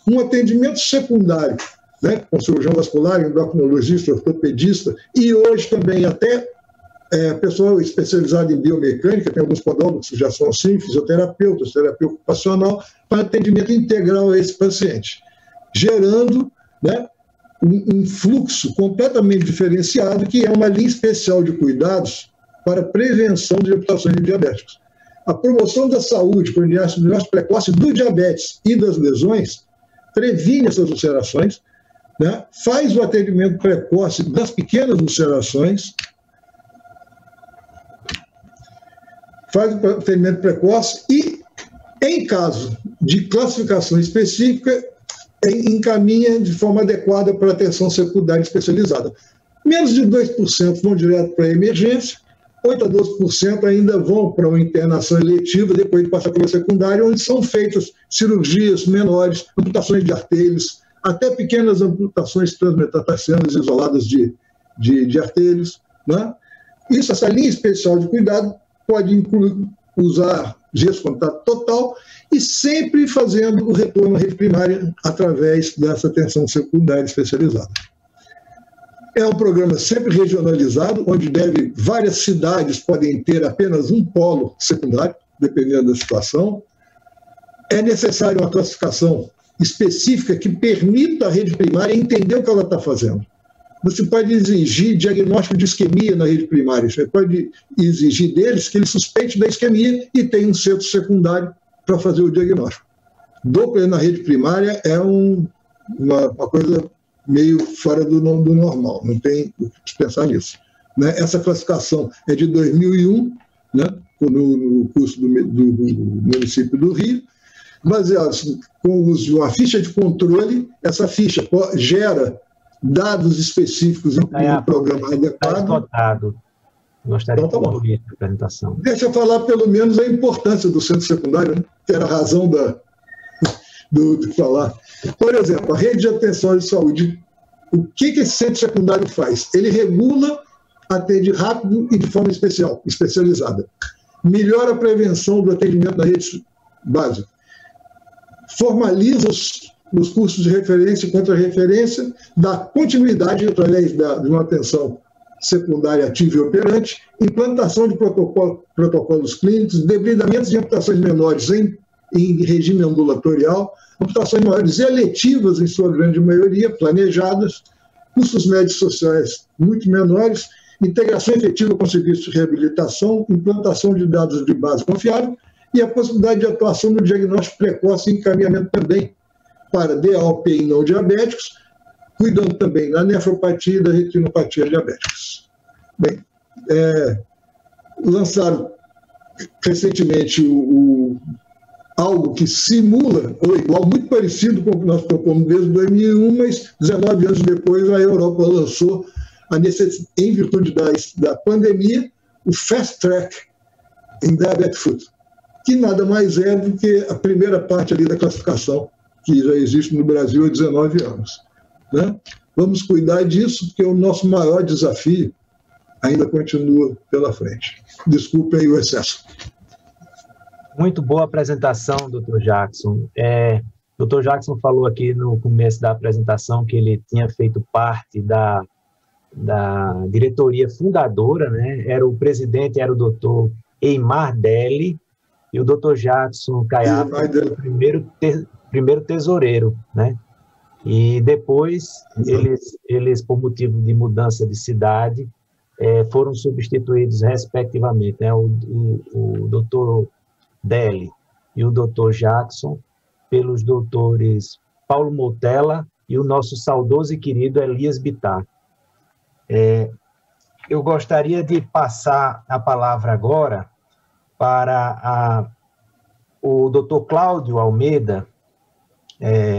um atendimento secundário, né? Com cirurgião vascular, endocrinologista, ortopedista, e hoje também até pessoal especializado em biomecânica, tem alguns podólogos que já são assim, fisioterapeutas, terapia ocupacional, para atendimento integral a esse paciente, gerando, né, um fluxo completamente diferenciado, que é uma linha especial de cuidados para prevenção de amputações de diabéticos. A promoção da saúde com o diagnóstico precoce do diabetes e das lesões previne essas ulcerações, né, faz o atendimento precoce das pequenas ulcerações, faz o atendimento precoce e, em caso de classificação específica, encaminha de forma adequada para atenção secundária especializada. Menos de 2% vão direto para a emergência, 8 a 12% ainda vão para uma internação eletiva, depois de passar pela secundária, onde são feitas cirurgias menores, amputações de artérios, até pequenas amputações transmetatarsianas isoladas de artérios, né? Isso, essa linha especial de cuidado pode incluir usar gesso contato total e sempre fazendo o retorno à rede primária através dessa atenção secundária especializada. É um programa sempre regionalizado, onde várias cidades podem ter apenas um polo secundário, dependendo da situação. É necessário uma classificação específica que permita à rede primária entender o que ela está fazendo. Você pode exigir diagnóstico de isquemia na rede primária, você pode exigir deles que ele suspeite da isquemia e tenha um centro secundário para fazer o diagnóstico. Doppler na rede primária é uma coisa meio fora do normal, não tem o que pensar nisso. Né? Essa classificação é de 2001, né? no curso do município do Rio, baseado com o uso de uma ficha de controle. Essa ficha gera dados específicos em um programa adequado. Gostaria de concluir a apresentação. Deixa eu falar pelo menos a importância do centro secundário, né? Que era a razão de falar. Por exemplo, a rede de atenção de saúde, o que esse centro secundário faz? Ele regula, atende rápido e de forma especializada. Melhora a prevenção do atendimento na rede básica. Formaliza os cursos de referência e contra-referência, dá continuidade através de uma atenção secundária ativa e operante, implantação de protocolos clínicos, debridamentos de amputações menores em regime ambulatorial, amputações maiores eletivas, em sua grande maioria, planejadas, custos médios sociais muito menores, integração efetiva com serviços de reabilitação, implantação de dados de base confiável e a possibilidade de atuação no diagnóstico precoce e encaminhamento também para DAOP em não diabéticos, cuidando também da nefropatia e da retinopatia diabéticos. Bem, lançaram recentemente algo que simula, ou igual, muito parecido com o que nós propomos desde 2001, mas 19 anos depois a Europa lançou, em virtude da pandemia, o Fast Track em Diabetic Foot, que nada mais é do que a primeira parte ali da classificação, que já existe no Brasil há 19 anos. Né? Vamos cuidar disso, porque o nosso maior desafio ainda continua pela frente. Desculpem o excesso. Muito boa apresentação, Dr. Jackson. Dr. Jackson falou aqui no começo da apresentação que ele tinha feito parte da diretoria fundadora, né? O presidente era o Dr. Eymar Deli, e o Dr. Jackson Caiado foi o primeiro tesoureiro, né? E depois, eles, por motivo de mudança de cidade, foram substituídos, respectivamente, né? O Dr. Deli e o Dr. Jackson, pelos doutores Paulo Moutella e o nosso saudoso e querido Elias Bittar. Eu gostaria de passar a palavra agora para o Dr. Cláudio Almeida,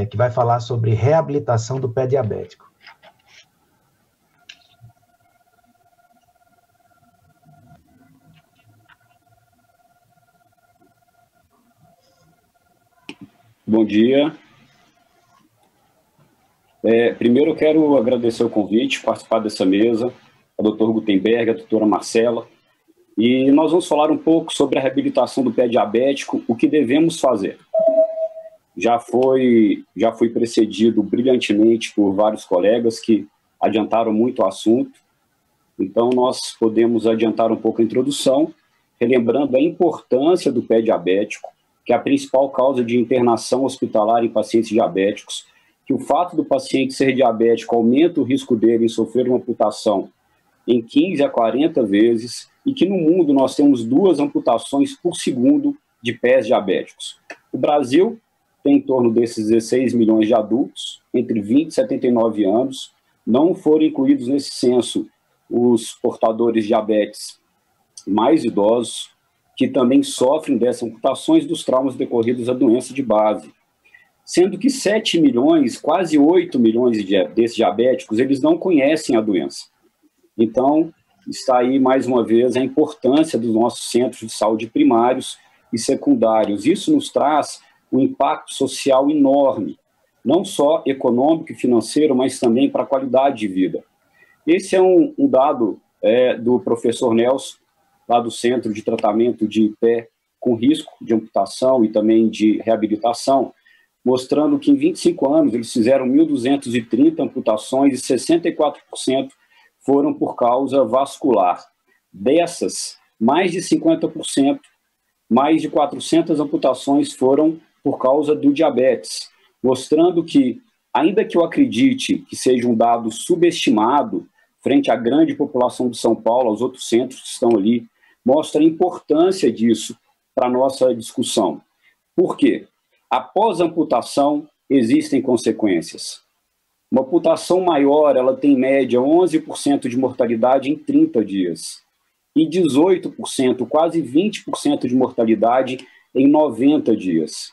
que vai falar sobre reabilitação do pé diabético. Bom dia. Primeiro eu quero agradecer o convite, participar dessa mesa, ao Dr. Gutenberg, a doutora Marcela, e nós vamos falar um pouco sobre a reabilitação do pé diabético, o que devemos fazer. Já foi precedido brilhantemente por vários colegas que adiantaram muito o assunto, então nós podemos adiantar um pouco a introdução, relembrando a importância do pé diabético, que é a principal causa de internação hospitalar em pacientes diabéticos, que o fato do paciente ser diabético aumenta o risco dele em sofrer uma amputação em 15 a 40 vezes, e que no mundo nós temos 2 amputações por segundo de pés diabéticos. O Brasil tem em torno desses 16 milhões de adultos, entre 20 e 79 anos, não foram incluídos nesse censo os portadores de diabetes mais idosos, que também sofrem dessas amputações dos traumas decorridos da doença de base. Sendo que 7 milhões, quase 8 milhões desses diabéticos, eles não conhecem a doença. Então, está aí, mais uma vez, a importância dos nossos centros de saúde primários e secundários. Isso nos traz um impacto social enorme, não só econômico e financeiro, mas também para a qualidade de vida. Esse é um dado do professor Nelson, lá do Centro de Tratamento de Pé com Risco de Amputação e também de Reabilitação, mostrando que em 25 anos eles fizeram 1.230 amputações e 64% foram por causa vascular. Dessas, mais de 50%, mais de 400 amputações foram por causa do diabetes, mostrando que, ainda que eu acredite que seja um dado subestimado frente à grande população de São Paulo, aos outros centros que estão ali, mostra a importância disso para a nossa discussão. Por quê? Após a amputação, existem consequências. Uma amputação maior, ela tem em média 11% de mortalidade em 30 dias e 18%, quase 20% de mortalidade em 90 dias.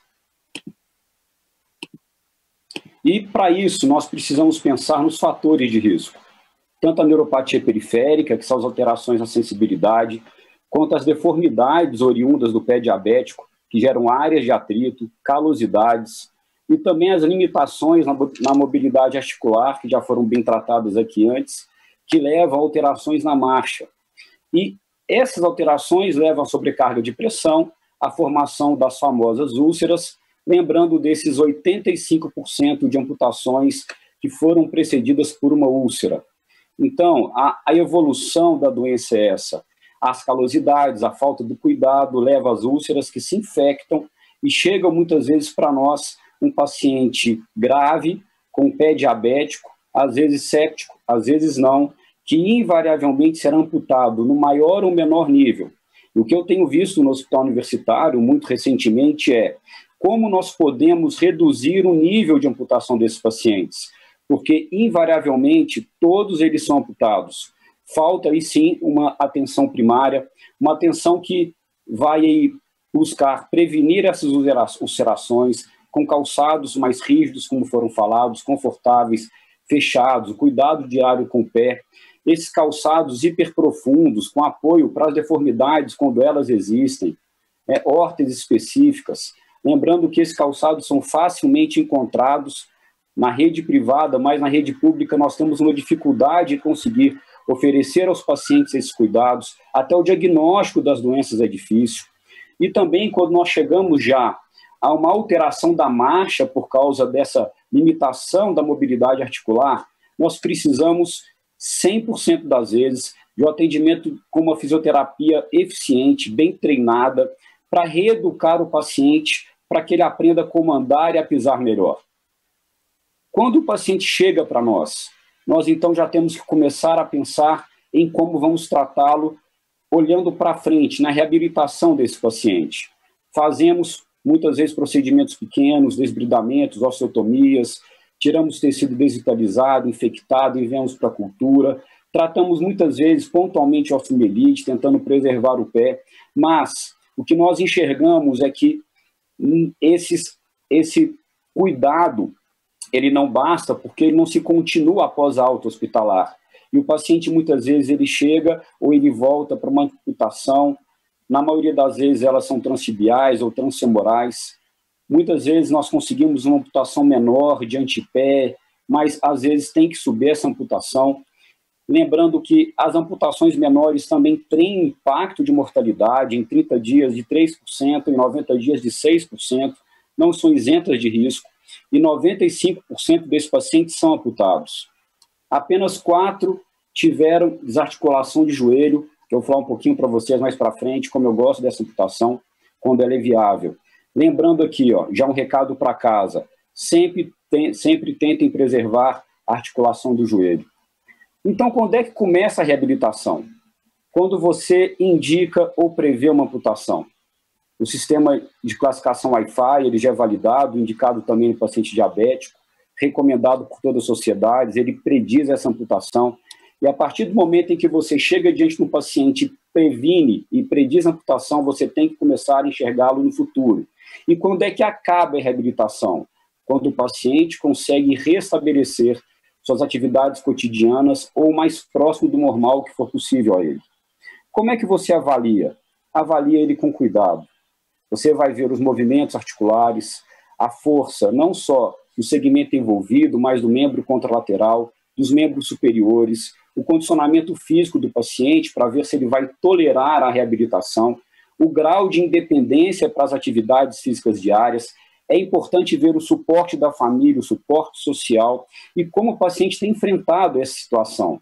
E, para isso, nós precisamos pensar nos fatores de risco. Tanto a neuropatia periférica, que são as alterações na sensibilidade, quanto as deformidades oriundas do pé diabético, que geram áreas de atrito, calosidades, e também as limitações na mobilidade articular, que já foram bem tratadas aqui antes, que levam a alterações na marcha. E essas alterações levam a sobrecarga de pressão, a formação das famosas úlceras, lembrando desses 85% de amputações que foram precedidas por uma úlcera. Então, a evolução da doença é essa. As calosidades, a falta do cuidado leva às úlceras que se infectam e chegam muitas vezes para nós um paciente grave, com pé diabético, às vezes séptico, às vezes não, que invariavelmente será amputado no maior ou menor nível. E o que eu tenho visto no hospital universitário, muito recentemente, é como nós podemos reduzir o nível de amputação desses pacientes, porque invariavelmente todos eles são amputados. Falta aí sim uma atenção primária, uma atenção que vai buscar prevenir essas ulcerações com calçados mais rígidos, como foram falados, confortáveis, fechados, cuidado diário com o pé, esses calçados hiperprofundos, com apoio para as deformidades quando elas existem, órteses específicas, lembrando que esses calçados são facilmente encontrados na rede privada, mas na rede pública nós temos uma dificuldade de conseguir oferecer aos pacientes esses cuidados, até o diagnóstico das doenças é difícil. E também quando nós chegamos já a uma alteração da marcha por causa dessa limitação da mobilidade articular, nós precisamos 100% das vezes de um atendimento com uma fisioterapia eficiente, bem treinada, para reeducar o paciente, para que ele aprenda a comandar e a pisar melhor. Quando o paciente chega para nós então já temos que começar a pensar em como vamos tratá-lo, olhando para frente, na reabilitação desse paciente. Fazemos, muitas vezes, procedimentos pequenos, desbridamentos, osteotomias, tiramos tecido desvitalizado, infectado, enviamos para a cultura, tratamos muitas vezes pontualmente osteomielite, tentando preservar o pé, mas o que nós enxergamos é que esse cuidado, ele não basta porque ele não se continua após a alta hospitalar. E o paciente, muitas vezes, ele chega ou ele volta para uma amputação. Na maioria das vezes, elas são transtibiais ou transfemorais. Muitas vezes, nós conseguimos uma amputação menor de antepé, mas, às vezes, tem que subir essa amputação. Lembrando que as amputações menores também têm impacto de mortalidade em 30 dias de 3%, em 90 dias de 6%, não são isentas de risco. E 95% desses pacientes são amputados. Apenas 4 tiveram desarticulação de joelho, que eu vou falar um pouquinho para vocês mais para frente, como eu gosto dessa amputação, quando ela é viável. Lembrando aqui, já um recado para casa, sempre tentem preservar a articulação do joelho. Então, quando é que começa a reabilitação? Quando você indica ou prevê uma amputação. O sistema de classificação Wi-Fi, ele já é validado, indicado também no paciente diabético, recomendado por todas as sociedades, ele prediz essa amputação. E a partir do momento em que você chega diante de um paciente, previne e prediz a amputação, você tem que começar a enxergá-lo no futuro. E quando é que acaba a reabilitação? Quando o paciente consegue restabelecer suas atividades cotidianas ou mais próximo do normal que for possível a ele. Como é que você avalia? Avalia ele com cuidado. Você vai ver os movimentos articulares, a força, não só do segmento envolvido, mas do membro contralateral, dos membros superiores, o condicionamento físico do paciente para ver se ele vai tolerar a reabilitação, o grau de independência para as atividades físicas diárias. É importante ver o suporte da família, o suporte social e como o paciente tem enfrentado essa situação.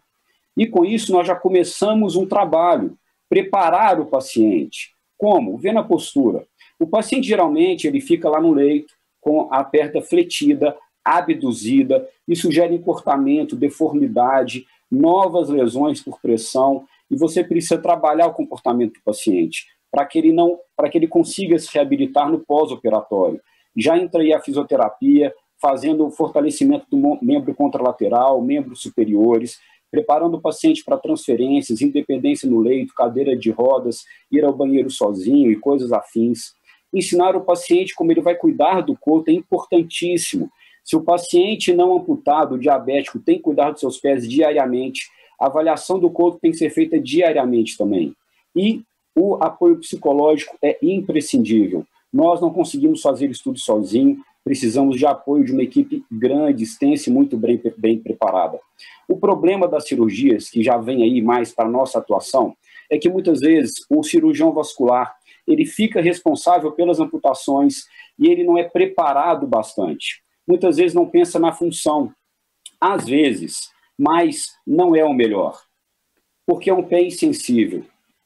E com isso nós já começamos um trabalho, preparar o paciente. Como? Vendo a postura. O paciente geralmente ele fica lá no leito com a perna fletida, abduzida, isso gera encurtamento, deformidade, novas lesões por pressão, e você precisa trabalhar o comportamento do paciente para que ele consiga se reabilitar no pós-operatório. Já entra aí a fisioterapia, fazendo o fortalecimento do membro contralateral, membros superiores, preparando o paciente para transferências, independência no leito, cadeira de rodas, ir ao banheiro sozinho e coisas afins. Ensinar o paciente como ele vai cuidar do corpo é importantíssimo. Se o paciente não amputado, diabético, tem que cuidar dos seus pés diariamente, a avaliação do corpo tem que ser feita diariamente também. E o apoio psicológico é imprescindível. Nós não conseguimos fazer isso tudo sozinho, precisamos de apoio de uma equipe grande, extensa e muito bem preparada. O problema das cirurgias, que já vem aí mais para a nossa atuação, é que muitas vezes o cirurgião vascular ele fica responsável pelas amputações e ele não é preparado bastante. Muitas vezes não pensa na função, às vezes, mas não é o melhor, porque é um pé insensível,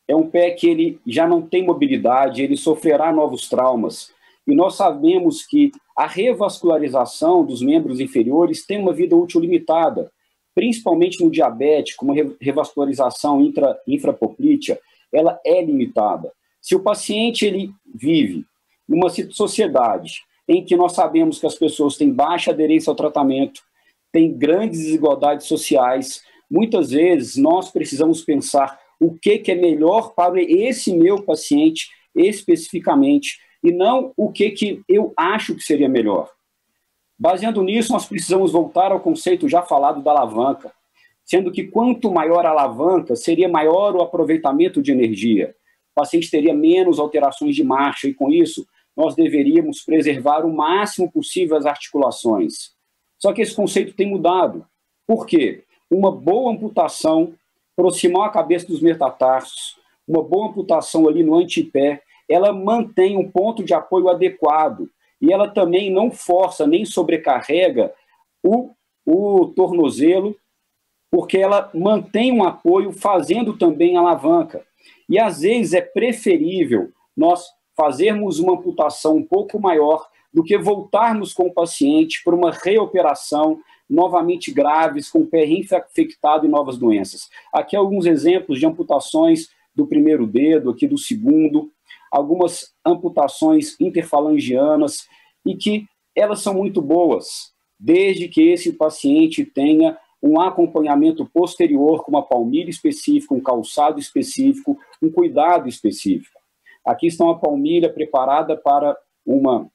é um pé que ele já não tem mobilidade, ele sofrerá novos traumas, e nós sabemos que a revascularização dos membros inferiores tem uma vida útil limitada, principalmente no diabético, uma revascularização infrapoplítea, ela é limitada. Se o paciente ele vive numa sociedade em que nós sabemos que as pessoas têm baixa aderência ao tratamento, têm grandes desigualdades sociais, muitas vezes nós precisamos pensar o que é melhor para esse meu paciente especificamente, e não o que eu acho que seria melhor. Baseando nisso, nós precisamos voltar ao conceito já falado da alavanca, sendo que quanto maior a alavanca, seria maior o aproveitamento de energia. O paciente teria menos alterações de marcha, e com isso, nós deveríamos preservar o máximo possível as articulações. Só que esse conceito tem mudado. Por quê? Uma boa amputação, proximal a cabeça dos metatarsos, uma boa amputação ali no antepé, ela mantém um ponto de apoio adequado e ela também não força nem sobrecarrega o tornozelo, porque ela mantém um apoio fazendo também alavanca. E às vezes é preferível nós fazermos uma amputação um pouco maior do que voltarmos com o paciente por uma reoperação novamente graves, com o pé reinfectado e novas doenças. Aqui alguns exemplos de amputações do primeiro dedo, aqui do segundo, algumas amputações interfalangianas, e que elas são muito boas, desde que esse paciente tenha um acompanhamento posterior com uma palmilha específica, um calçado específico, um cuidado específico. Aqui está uma palmilha preparada para uma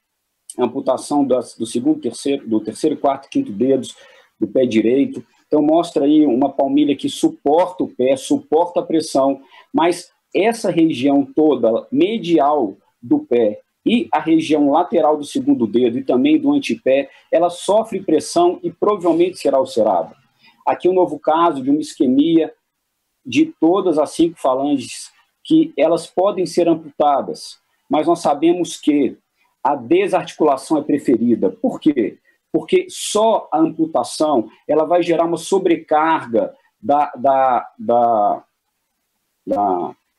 amputação do segundo, terceiro, quarto e quinto dedos do pé direito. Então mostra aí uma palmilha que suporta o pé, suporta a pressão, mas essa região toda medial do pé e a região lateral do segundo dedo e também do antepé, ela sofre pressão e provavelmente será ulcerada. Aqui um novo caso de uma isquemia de todas as 5 falanges, que elas podem ser amputadas, mas nós sabemos que a desarticulação é preferida. Por quê? Porque só a amputação ela vai gerar uma sobrecarga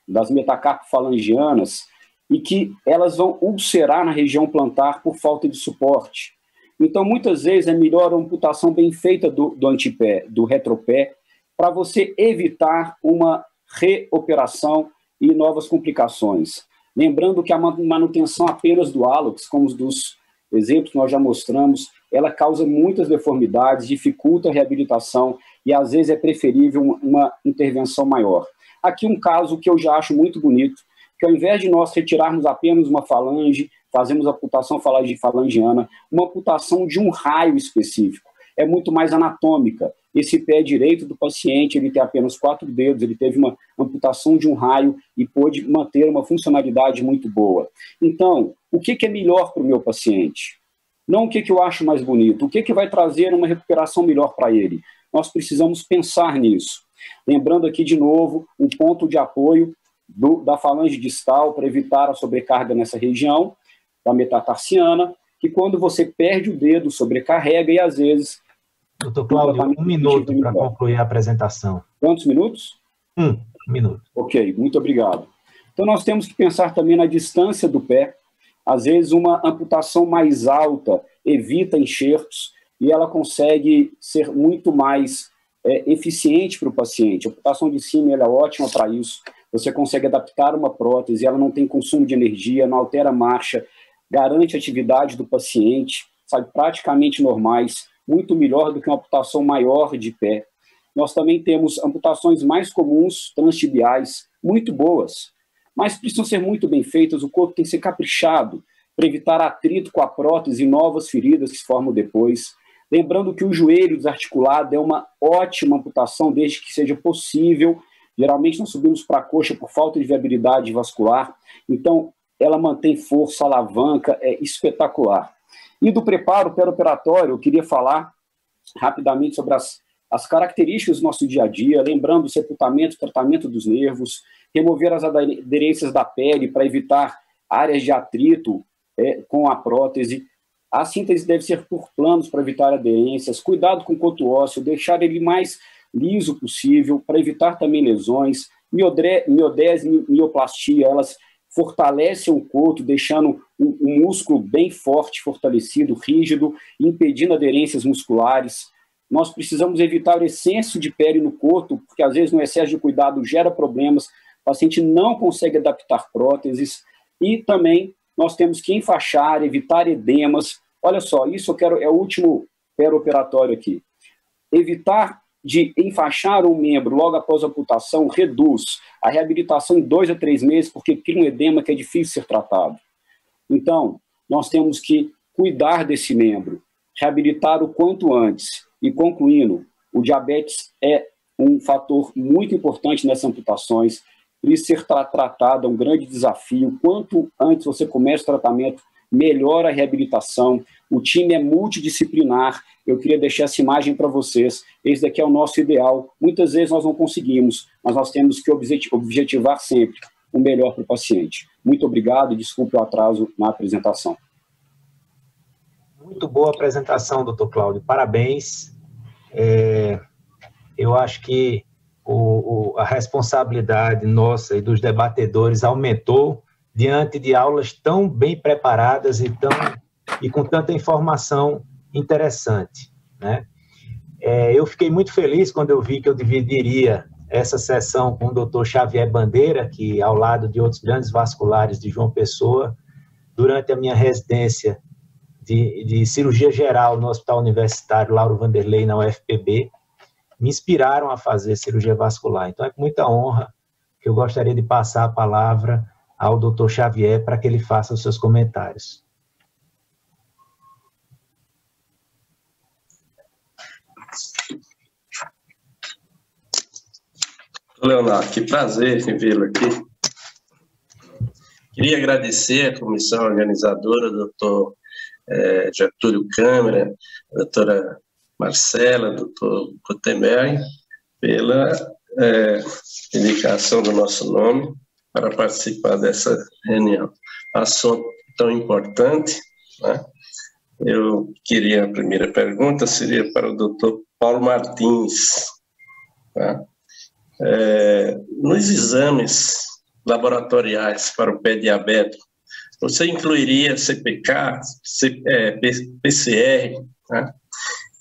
das metacarpofalangianas e que elas vão ulcerar na região plantar por falta de suporte. Então, muitas vezes é melhor a amputação bem feita do antepé, do retropé, para você evitar uma reoperação e novas complicações. Lembrando que a manutenção apenas do hálux, como os dos exemplos que nós já mostramos, ela causa muitas deformidades, dificulta a reabilitação e às vezes é preferível uma intervenção maior. Aqui um caso que eu já acho muito bonito, que ao invés de nós retirarmos apenas uma falange, fazemos a amputação falangiana, uma amputação de um raio específico, é muito mais anatômica. Esse pé direito do paciente, ele tem apenas 4 dedos, ele teve uma amputação de um raio e pôde manter uma funcionalidade muito boa. Então, o que é melhor para o meu paciente? Não o que eu acho mais bonito, o que vai trazer uma recuperação melhor para ele? Nós precisamos pensar nisso. Lembrando aqui de novo um ponto de apoio da falange distal para evitar a sobrecarga nessa região da metatarsiana, que quando você perde o dedo, sobrecarrega e às vezes... Doutor Cláudio, 1 minuto para concluir a apresentação. Quantos minutos? 1 minuto. Ok, muito obrigado. Então nós temos que pensar também na distância do pé. Às vezes uma amputação mais alta evita enxertos e ela consegue ser muito mais eficiente para o paciente. A amputação de cima ela é ótima para isso. Você consegue adaptar uma prótese, ela não tem consumo de energia, não altera a marcha, garante a atividade do paciente, sabe, praticamente normais, muito melhor do que uma amputação maior de pé. Nós também temos amputações mais comuns, transtibiais, muito boas, mas precisam ser muito bem feitas, o corpo tem que ser caprichado para evitar atrito com a prótese e novas feridas que se formam depois. Lembrando que o joelho desarticulado é uma ótima amputação, desde que seja possível. Geralmente nós subimos para a coxa por falta de viabilidade vascular, então ela mantém força, alavanca, é espetacular. E do preparo pré-operatório, eu queria falar rapidamente sobre as características do nosso dia a dia, lembrando o sepultamento, tratamento dos nervos, remover as aderências da pele para evitar áreas de atrito com a prótese. A síntese deve ser por planos para evitar aderências, cuidado com o coto ósseo, deixar ele mais liso possível para evitar também lesões, miodese, mioplastia, elas fortalecem o coto, deixando um músculo bem forte, fortalecido, rígido, impedindo aderências musculares. Nós precisamos evitar o excesso de pele no coto, porque às vezes no excesso de cuidado gera problemas, o paciente não consegue adaptar próteses, e também nós temos que enfaixar, evitar edemas. Olha só, isso é o último pré-operatório aqui. Evitar de enfaixar um membro logo após a amputação reduz a reabilitação em 2 a 3 meses, porque cria um edema que é difícil ser tratado. Então, nós temos que cuidar desse membro, reabilitar o quanto antes. E concluindo, o diabetes é um fator muito importante nessas amputações, precisa ser tratado, é um grande desafio. Quanto antes você começa o tratamento, melhora a reabilitação. O time é multidisciplinar. Eu queria deixar essa imagem para vocês. Esse daqui é o nosso ideal. Muitas vezes nós não conseguimos, mas nós temos que objetivar sempre o melhor para o paciente. Muito obrigado e desculpe o atraso na apresentação. Muito boa apresentação, doutor Cláudio. Parabéns. Eu acho que a responsabilidade nossa e dos debatedores aumentou diante de aulas tão bem preparadas e com tanta informação interessante, né? Eu fiquei muito feliz quando eu vi que eu dividiria essa sessão com o doutor Xavier Bandeira, que ao lado de outros grandes vasculares de João Pessoa, durante a minha residência de cirurgia geral no Hospital Universitário Lauro Vanderlei, na UFPB, me inspiraram a fazer cirurgia vascular. Então é com muita honra que eu gostaria de passar a palavra ao doutor Xavier para que ele faça os seus comentários. Leonardo, que prazer revê-lo aqui. Queria agradecer à comissão organizadora, doutor Getúlio Câmara, doutora Marcela, doutor Gutenberg, pela indicação do nosso nome para participar dessa reunião. Assunto tão importante, né? Eu queria, a primeira pergunta seria para o doutor Paulo Martins. Tá? Nos exames laboratoriais para o pé diabético, você incluiria CPK, PCR, né?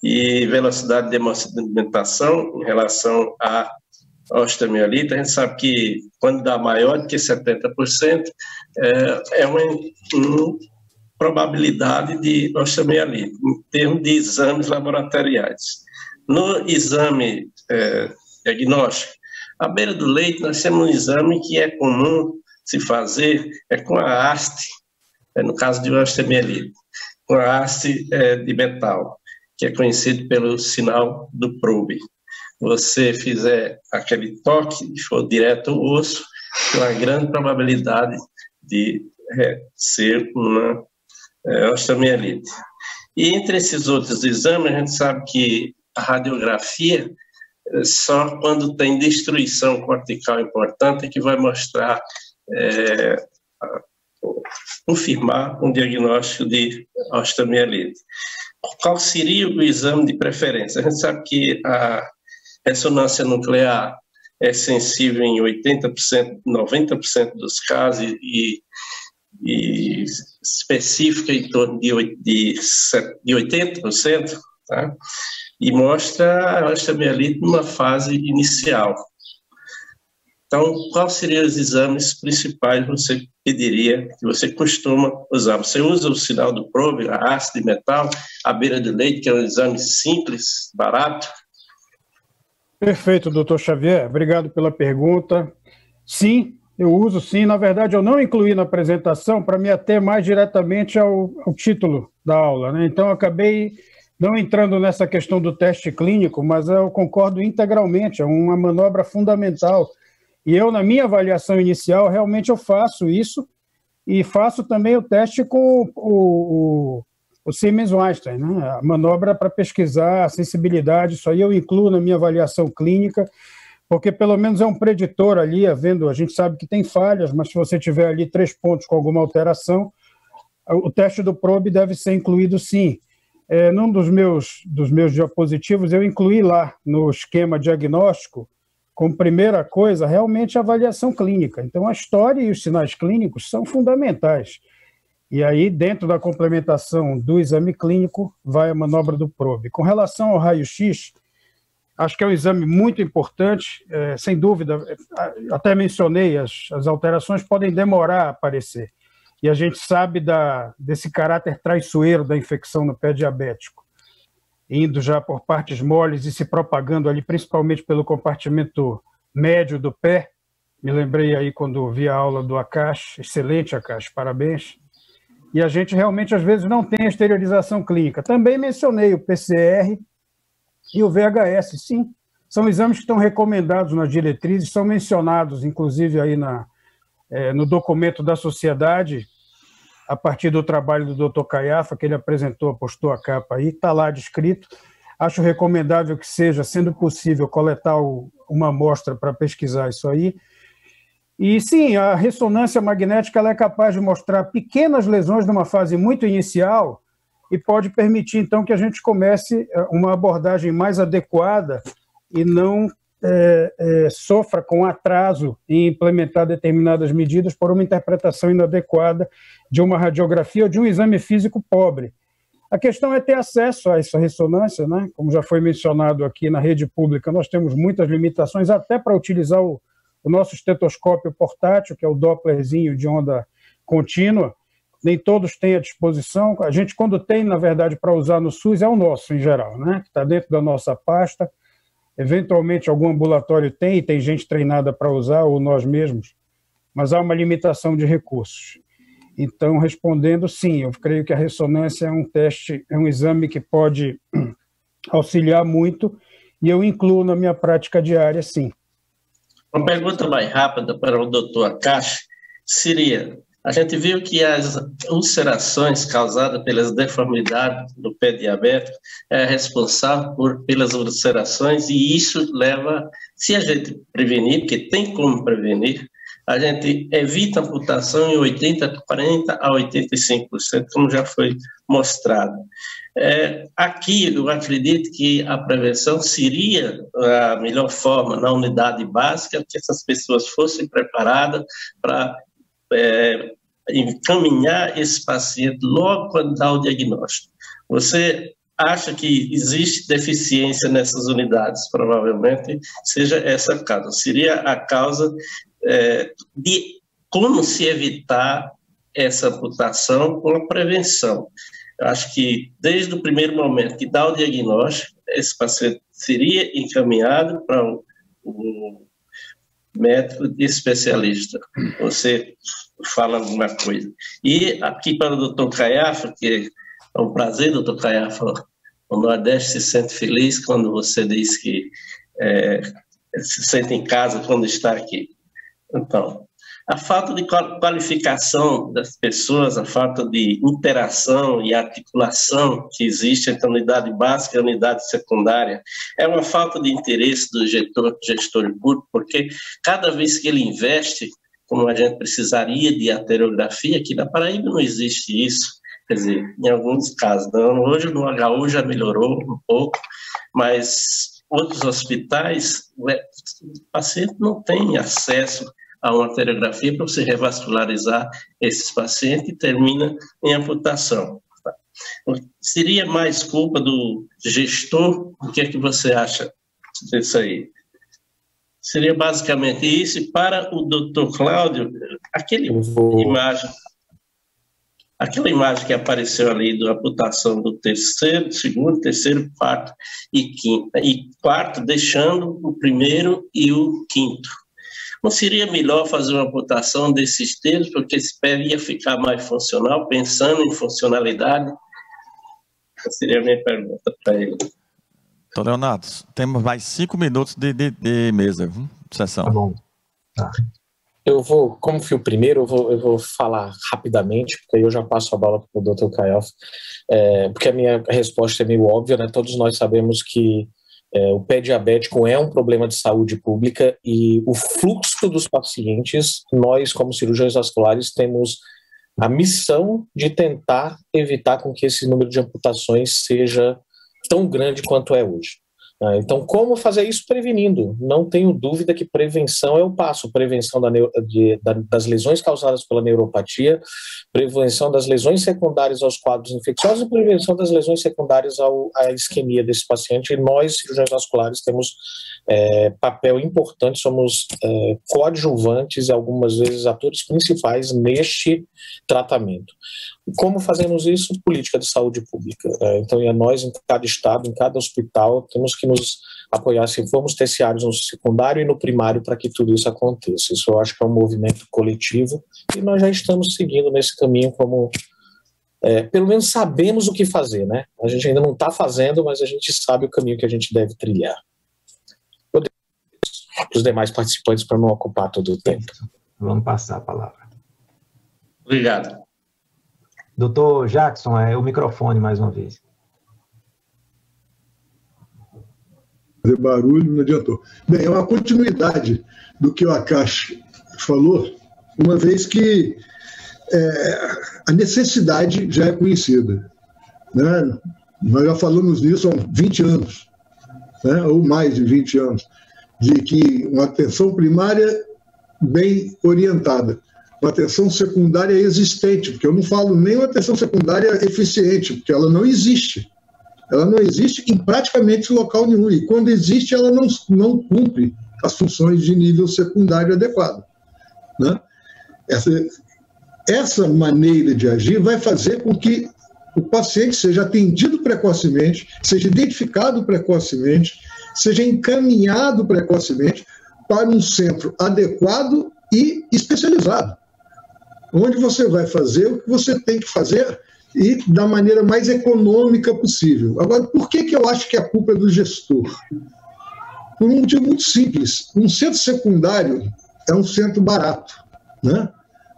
E velocidade de movimentação em relação à osteomielite? A gente sabe que quando dá maior do que 70%, é uma probabilidade de osteomielite, em termos de exames laboratoriais. No exame diagnóstico, à beira do leito, nós temos um exame que é comum se fazer, com a haste, no caso de osteomielite, com a haste de metal, que é conhecido pelo sinal do Probe. Você fizer aquele toque e for direto ao osso, tem uma grande probabilidade de ser uma osteomielite. E entre esses outros exames, a gente sabe que a radiografia só quando tem destruição cortical importante que vai mostrar, confirmar um diagnóstico de osteomielite. Qual seria o exame de preferência? A gente sabe que a ressonância nuclear é sensível em 80%, 90% dos casos e específica em torno de 80%, tá? E mostra a osteomielite numa fase inicial. Então, quais seriam os exames principais que você pediria, que você costuma usar? Você usa o sinal do probe, a haste de metal, a beira do leite, que é um exame simples, barato? Perfeito, doutor Xavier. Obrigado pela pergunta. Sim, eu uso sim. Na verdade, eu não incluí na apresentação para me ater mais diretamente ao título da aula, né? Então, eu acabei não entrando nessa questão do teste clínico, mas eu concordo integralmente, é uma manobra fundamental. E eu, na minha avaliação inicial, realmente eu faço isso e faço também o teste com o Siemens-Einstein, né? A manobra para pesquisar a sensibilidade, isso aí eu incluo na minha avaliação clínica, porque pelo menos é um preditor ali, a gente sabe que tem falhas, mas se você tiver ali 3 pontos com alguma alteração, o teste do probe deve ser incluído sim. Num dos meus diapositivos, eu incluí lá no esquema diagnóstico, como primeira coisa, realmente a avaliação clínica. Então, a história e os sinais clínicos são fundamentais. E aí, dentro da complementação do exame clínico, vai a manobra do probe. Com relação ao raio-x, acho que é um exame muito importante, sem dúvida, até mencionei, as alterações podem demorar a aparecer. E a gente sabe desse caráter traiçoeiro da infecção no pé diabético, indo já por partes moles e se propagando ali, principalmente pelo compartimento médio do pé. Me lembrei aí quando vi a aula do Akash, excelente Akash, parabéns. E a gente realmente, às vezes, não tem a exteriorização clínica. Também mencionei o PCR e o VHS, sim. São exames que estão recomendados nas diretrizes, são mencionados, inclusive, aí no documento da sociedade, a partir do trabalho do Dr. Caiafa, que ele apresentou, postou a capa aí, está lá descrito. Acho recomendável que seja, sendo possível, coletar uma amostra para pesquisar isso aí. E sim, a ressonância magnética ela é capaz de mostrar pequenas lesões numa fase muito inicial e pode permitir, então, que a gente comece uma abordagem mais adequada e não sofra com atraso em implementar determinadas medidas por uma interpretação inadequada de uma radiografia ou de um exame físico pobre. A questão é ter acesso a essa ressonância, né? Como já foi mencionado aqui na rede pública, nós temos muitas limitações até para utilizar o nosso estetoscópio portátil, que é o Dopplerzinho de onda contínua. Nem todos têm à disposição. A gente, quando tem, na verdade, para usar no SUS, é o nosso, em geral, né? Que está dentro da nossa pasta. Eventualmente, algum ambulatório tem, e tem gente treinada para usar, ou nós mesmos, mas há uma limitação de recursos. Então, respondendo, sim, eu creio que a ressonância é um teste, é um exame que pode auxiliar muito, e eu incluo na minha prática diária, sim. Uma pergunta mais rápida para o doutor Akash seria: a gente viu que as ulcerações causadas pelas deformidades do pé diabético é responsável pelas ulcerações, e isso leva, se a gente prevenir, porque tem como prevenir, a gente evita a amputação em 40% a 85%, como já foi mostrado. Aqui, eu acredito que a prevenção seria a melhor forma na unidade básica, que essas pessoas fossem preparadas para encaminhar esse paciente logo quando dá o diagnóstico. Você acha que existe deficiência nessas unidades? Provavelmente seja essa a causa. Seria a causa de como se evitar essa amputação com a prevenção. Eu acho que desde o primeiro momento que dá o diagnóstico, esse paciente seria encaminhado para um médico especialista. Você fala alguma coisa. E aqui para o doutor Caiafa, que é um prazer, doutor Caiafa, o Nordeste se sente feliz quando você diz que se sente em casa quando está aqui. Então, A falta de qualificação das pessoas, a falta de interação e articulação que existe entre a unidade básica e a unidade secundária, é uma falta de interesse do gestor público, porque cada vez que ele investe, como a gente precisaria de arteriografia, aqui na Paraíba não existe isso, quer dizer, em alguns casos não. Hoje no HU já melhorou um pouco, mas outros hospitais, o paciente não tem acesso a uma arteriografia para você revascularizar esses pacientes e termina em amputação. Seria mais culpa do gestor? O que é que você acha disso aí? Seria basicamente isso. E para o Dr. Cláudio, aquela imagem que apareceu ali da amputação do terceiro, segundo, terceiro, quarto e quinto, e quarto deixando o primeiro e o quinto. Não seria melhor fazer uma amputação desses terços, porque esse pé ia ficar mais funcional, pensando em funcionalidade? Essa seria a minha pergunta para ele. Então, Leonardo, temos mais 5 minutos de mesa, sessão. Tá bom. Tá. Eu vou, como fui o primeiro, eu vou falar rapidamente, porque aí eu já passo a bola para o Dr. Kayoff, porque a minha resposta é meio óbvia, né? Todos nós sabemos que o pé diabético é um problema de saúde pública e o fluxo dos pacientes, nós como cirurgiões vasculares temos a missão de tentar evitar com que esse número de amputações seja tão grande quanto é hoje. Então, como fazer isso prevenindo? Não tenho dúvida que prevenção é o passo. Prevenção das lesões causadas pela neuropatia, prevenção das lesões secundárias aos quadros infecciosos e prevenção das lesões secundárias à isquemia desse paciente. E nós, cirurgiões vasculares, temos papel importante, somos coadjuvantes e algumas vezes atores principais neste tratamento. Como fazemos isso? Política de saúde pública. Então, nós, em cada estado, em cada hospital, temos que nos apoiar se formos terciários no secundário e no primário para que tudo isso aconteça. Isso eu acho que é um movimento coletivo e nós já estamos seguindo nesse caminho como... pelo menos sabemos o que fazer, né? A gente ainda não está fazendo, mas a gente sabe o caminho que a gente deve trilhar. Eu deixo os demais participantes para não ocupar todo o tempo. Vamos passar a palavra. Obrigado. Doutor Jackson, o microfone mais uma vez. Fazer barulho, não adiantou. Bem, é uma continuidade do que o Akash falou, uma vez que a necessidade já é conhecida, né? Nós já falamos nisso há 20 anos, né? Ou mais de 20 anos, de que uma atenção primária bem orientada, uma atenção secundária existente, porque eu não falo nem uma atenção secundária eficiente, porque ela não existe. Ela não existe em praticamente local nenhum, e quando existe, ela não cumpre as funções de nível secundário adequado, né? Essa maneira de agir vai fazer com que o paciente seja atendido precocemente, seja identificado precocemente, seja encaminhado precocemente para um centro adequado e especializado, onde você vai fazer o que você tem que fazer e da maneira mais econômica possível. Agora, por que eu acho que a culpa é do gestor? Por um motivo muito simples. Um centro secundário é um centro barato, né?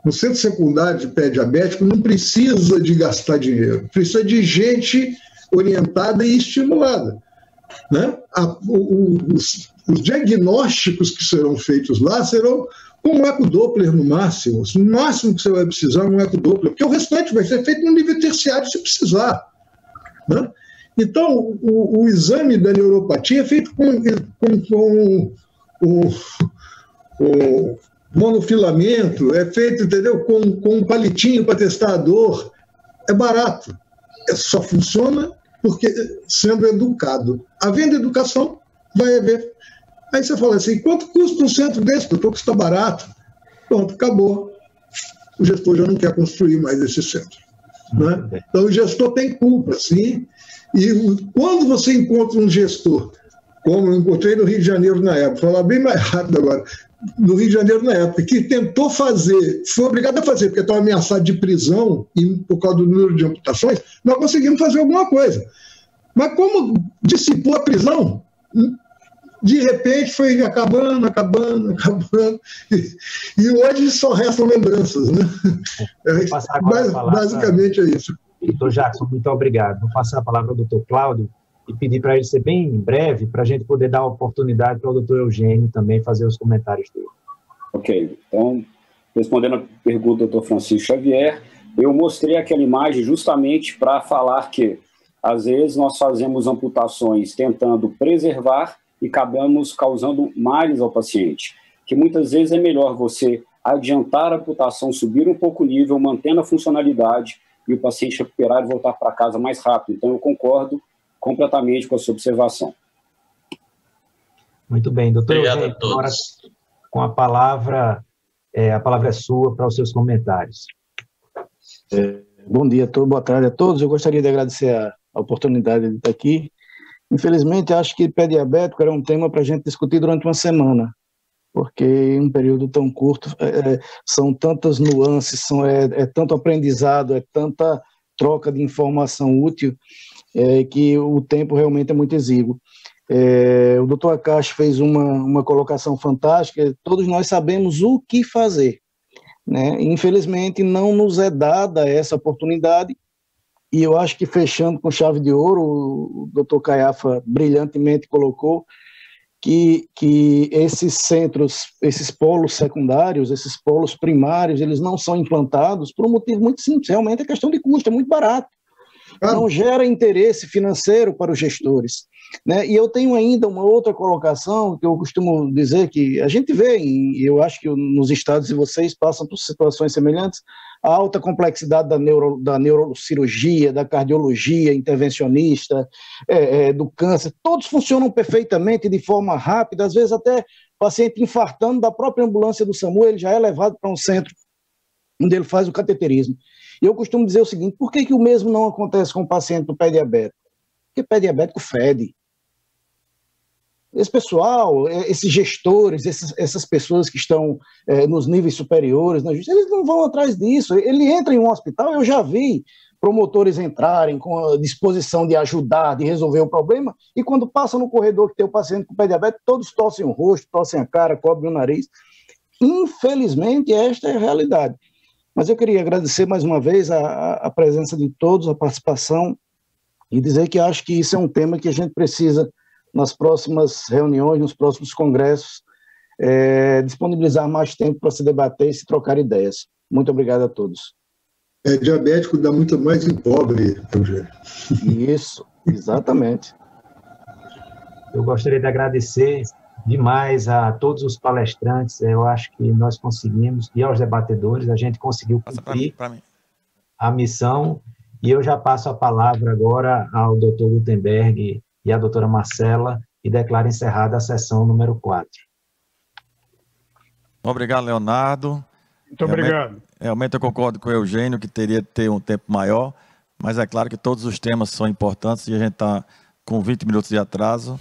Um centro secundário de pé diabético não precisa de gastar dinheiro, precisa de gente orientada e estimulada, né? Os diagnósticos que serão feitos lá serão com um ecodoppler no máximo. O máximo que você vai precisar é um ecodoppler, porque o restante vai ser feito no nível terciário se precisar, né? Então, o exame da neuropatia é feito com monofilamento, é feito, entendeu, com um palitinho para testar a dor. É barato. Só funciona porque sendo educado. Havendo educação, vai haver. Aí você fala assim, quanto custa um centro desse? Doutor, custa barato. Pronto, acabou. O gestor já não quer construir mais esse centro, né? Então o gestor tem culpa, sim. E quando você encontra um gestor, como eu encontrei no Rio de Janeiro na época, vou falar bem mais rápido agora, no Rio de Janeiro na época, que tentou fazer, foi obrigado a fazer, porque estava ameaçado de prisão e por causa do número de amputações, nós conseguimos fazer alguma coisa. Mas como dissipou a prisão, de repente foi acabando, e hoje só restam lembranças, né? Basicamente é isso. Doutor Jackson, muito obrigado. Vou passar a palavra ao doutor Cláudio e pedir para ele ser bem breve, para a gente poder dar a oportunidade para o doutor Eugênio também fazer os comentários dele. Ok, então, respondendo a pergunta do doutor Francisco Xavier, eu mostrei aquela imagem justamente para falar que, às vezes, nós fazemos amputações tentando preservar e acabamos causando males ao paciente, que muitas vezes é melhor você adiantar a amputação, subir um pouco o nível, mantendo a funcionalidade e o paciente recuperar e voltar para casa mais rápido. Então, eu concordo completamente com a sua observação. Muito bem, doutor Obrigado Eugênio, a todos. agora com a palavra é sua para os seus comentários. Bom dia a todos, boa tarde a todos. Eu gostaria de agradecer a oportunidade de estar aqui. Infelizmente, acho que pé diabético era um tema para a gente discutir durante uma semana, porque em um período tão curto são tantas nuances, é tanto aprendizado, é tanta troca de informação útil, que o tempo realmente é muito exíguo. O doutor Akash fez uma colocação fantástica. Todos nós sabemos o que fazer, né? Infelizmente, não nos é dada essa oportunidade, e eu acho que, fechando com chave de ouro, o doutor Caiafa brilhantemente colocou que esses centros, esses polos secundários, esses polos primários, eles não são implantados por um motivo muito simples, realmente é questão de custo, é muito barato. Não gera interesse financeiro para os gestores, né? E eu tenho ainda uma outra colocação que eu costumo dizer que a gente vê, e eu acho que nos estados de vocês passam por situações semelhantes, a alta complexidade da neurocirurgia, da cardiologia intervencionista, do câncer, todos funcionam perfeitamente de forma rápida, às vezes até paciente infartando da própria ambulância do SAMU, ele já é levado para um centro onde ele faz o cateterismo. E eu costumo dizer o seguinte: por que o mesmo não acontece com o paciente do pé diabético? Porque pé diabético fede. Esse pessoal, esses gestores, essas pessoas que estão nos níveis superiores na justiça, eles não vão atrás disso. Ele entra em um hospital, eu já vi promotores entrarem com a disposição de ajudar, de resolver o problema, e quando passa no corredor que tem o paciente com pé diabético, todos tossem o rosto, tossem a cara, cobrem o nariz. Infelizmente, esta é a realidade. Mas eu queria agradecer mais uma vez a presença de todos, a participação, e dizer que acho que isso é um tema que a gente precisa, nas próximas reuniões, nos próximos congressos, disponibilizar mais tempo para se debater e se trocar ideias. Muito obrigado a todos. Diabético dá muito mais em pobre, Eugênio. Isso, exatamente. Eu gostaria de agradecer demais a todos os palestrantes. Eu acho que nós conseguimos, e aos debatedores, a gente conseguiu cumprir a missão, e eu já passo a palavra agora ao doutor Gutenberg e à doutora Marcela, e declaro encerrada a sessão número 4. Obrigado, Leonardo. Muito obrigado. Realmente eu concordo com o Eugênio, que teria que ter um tempo maior, mas é claro que todos os temas são importantes e a gente está com 20 minutos de atraso.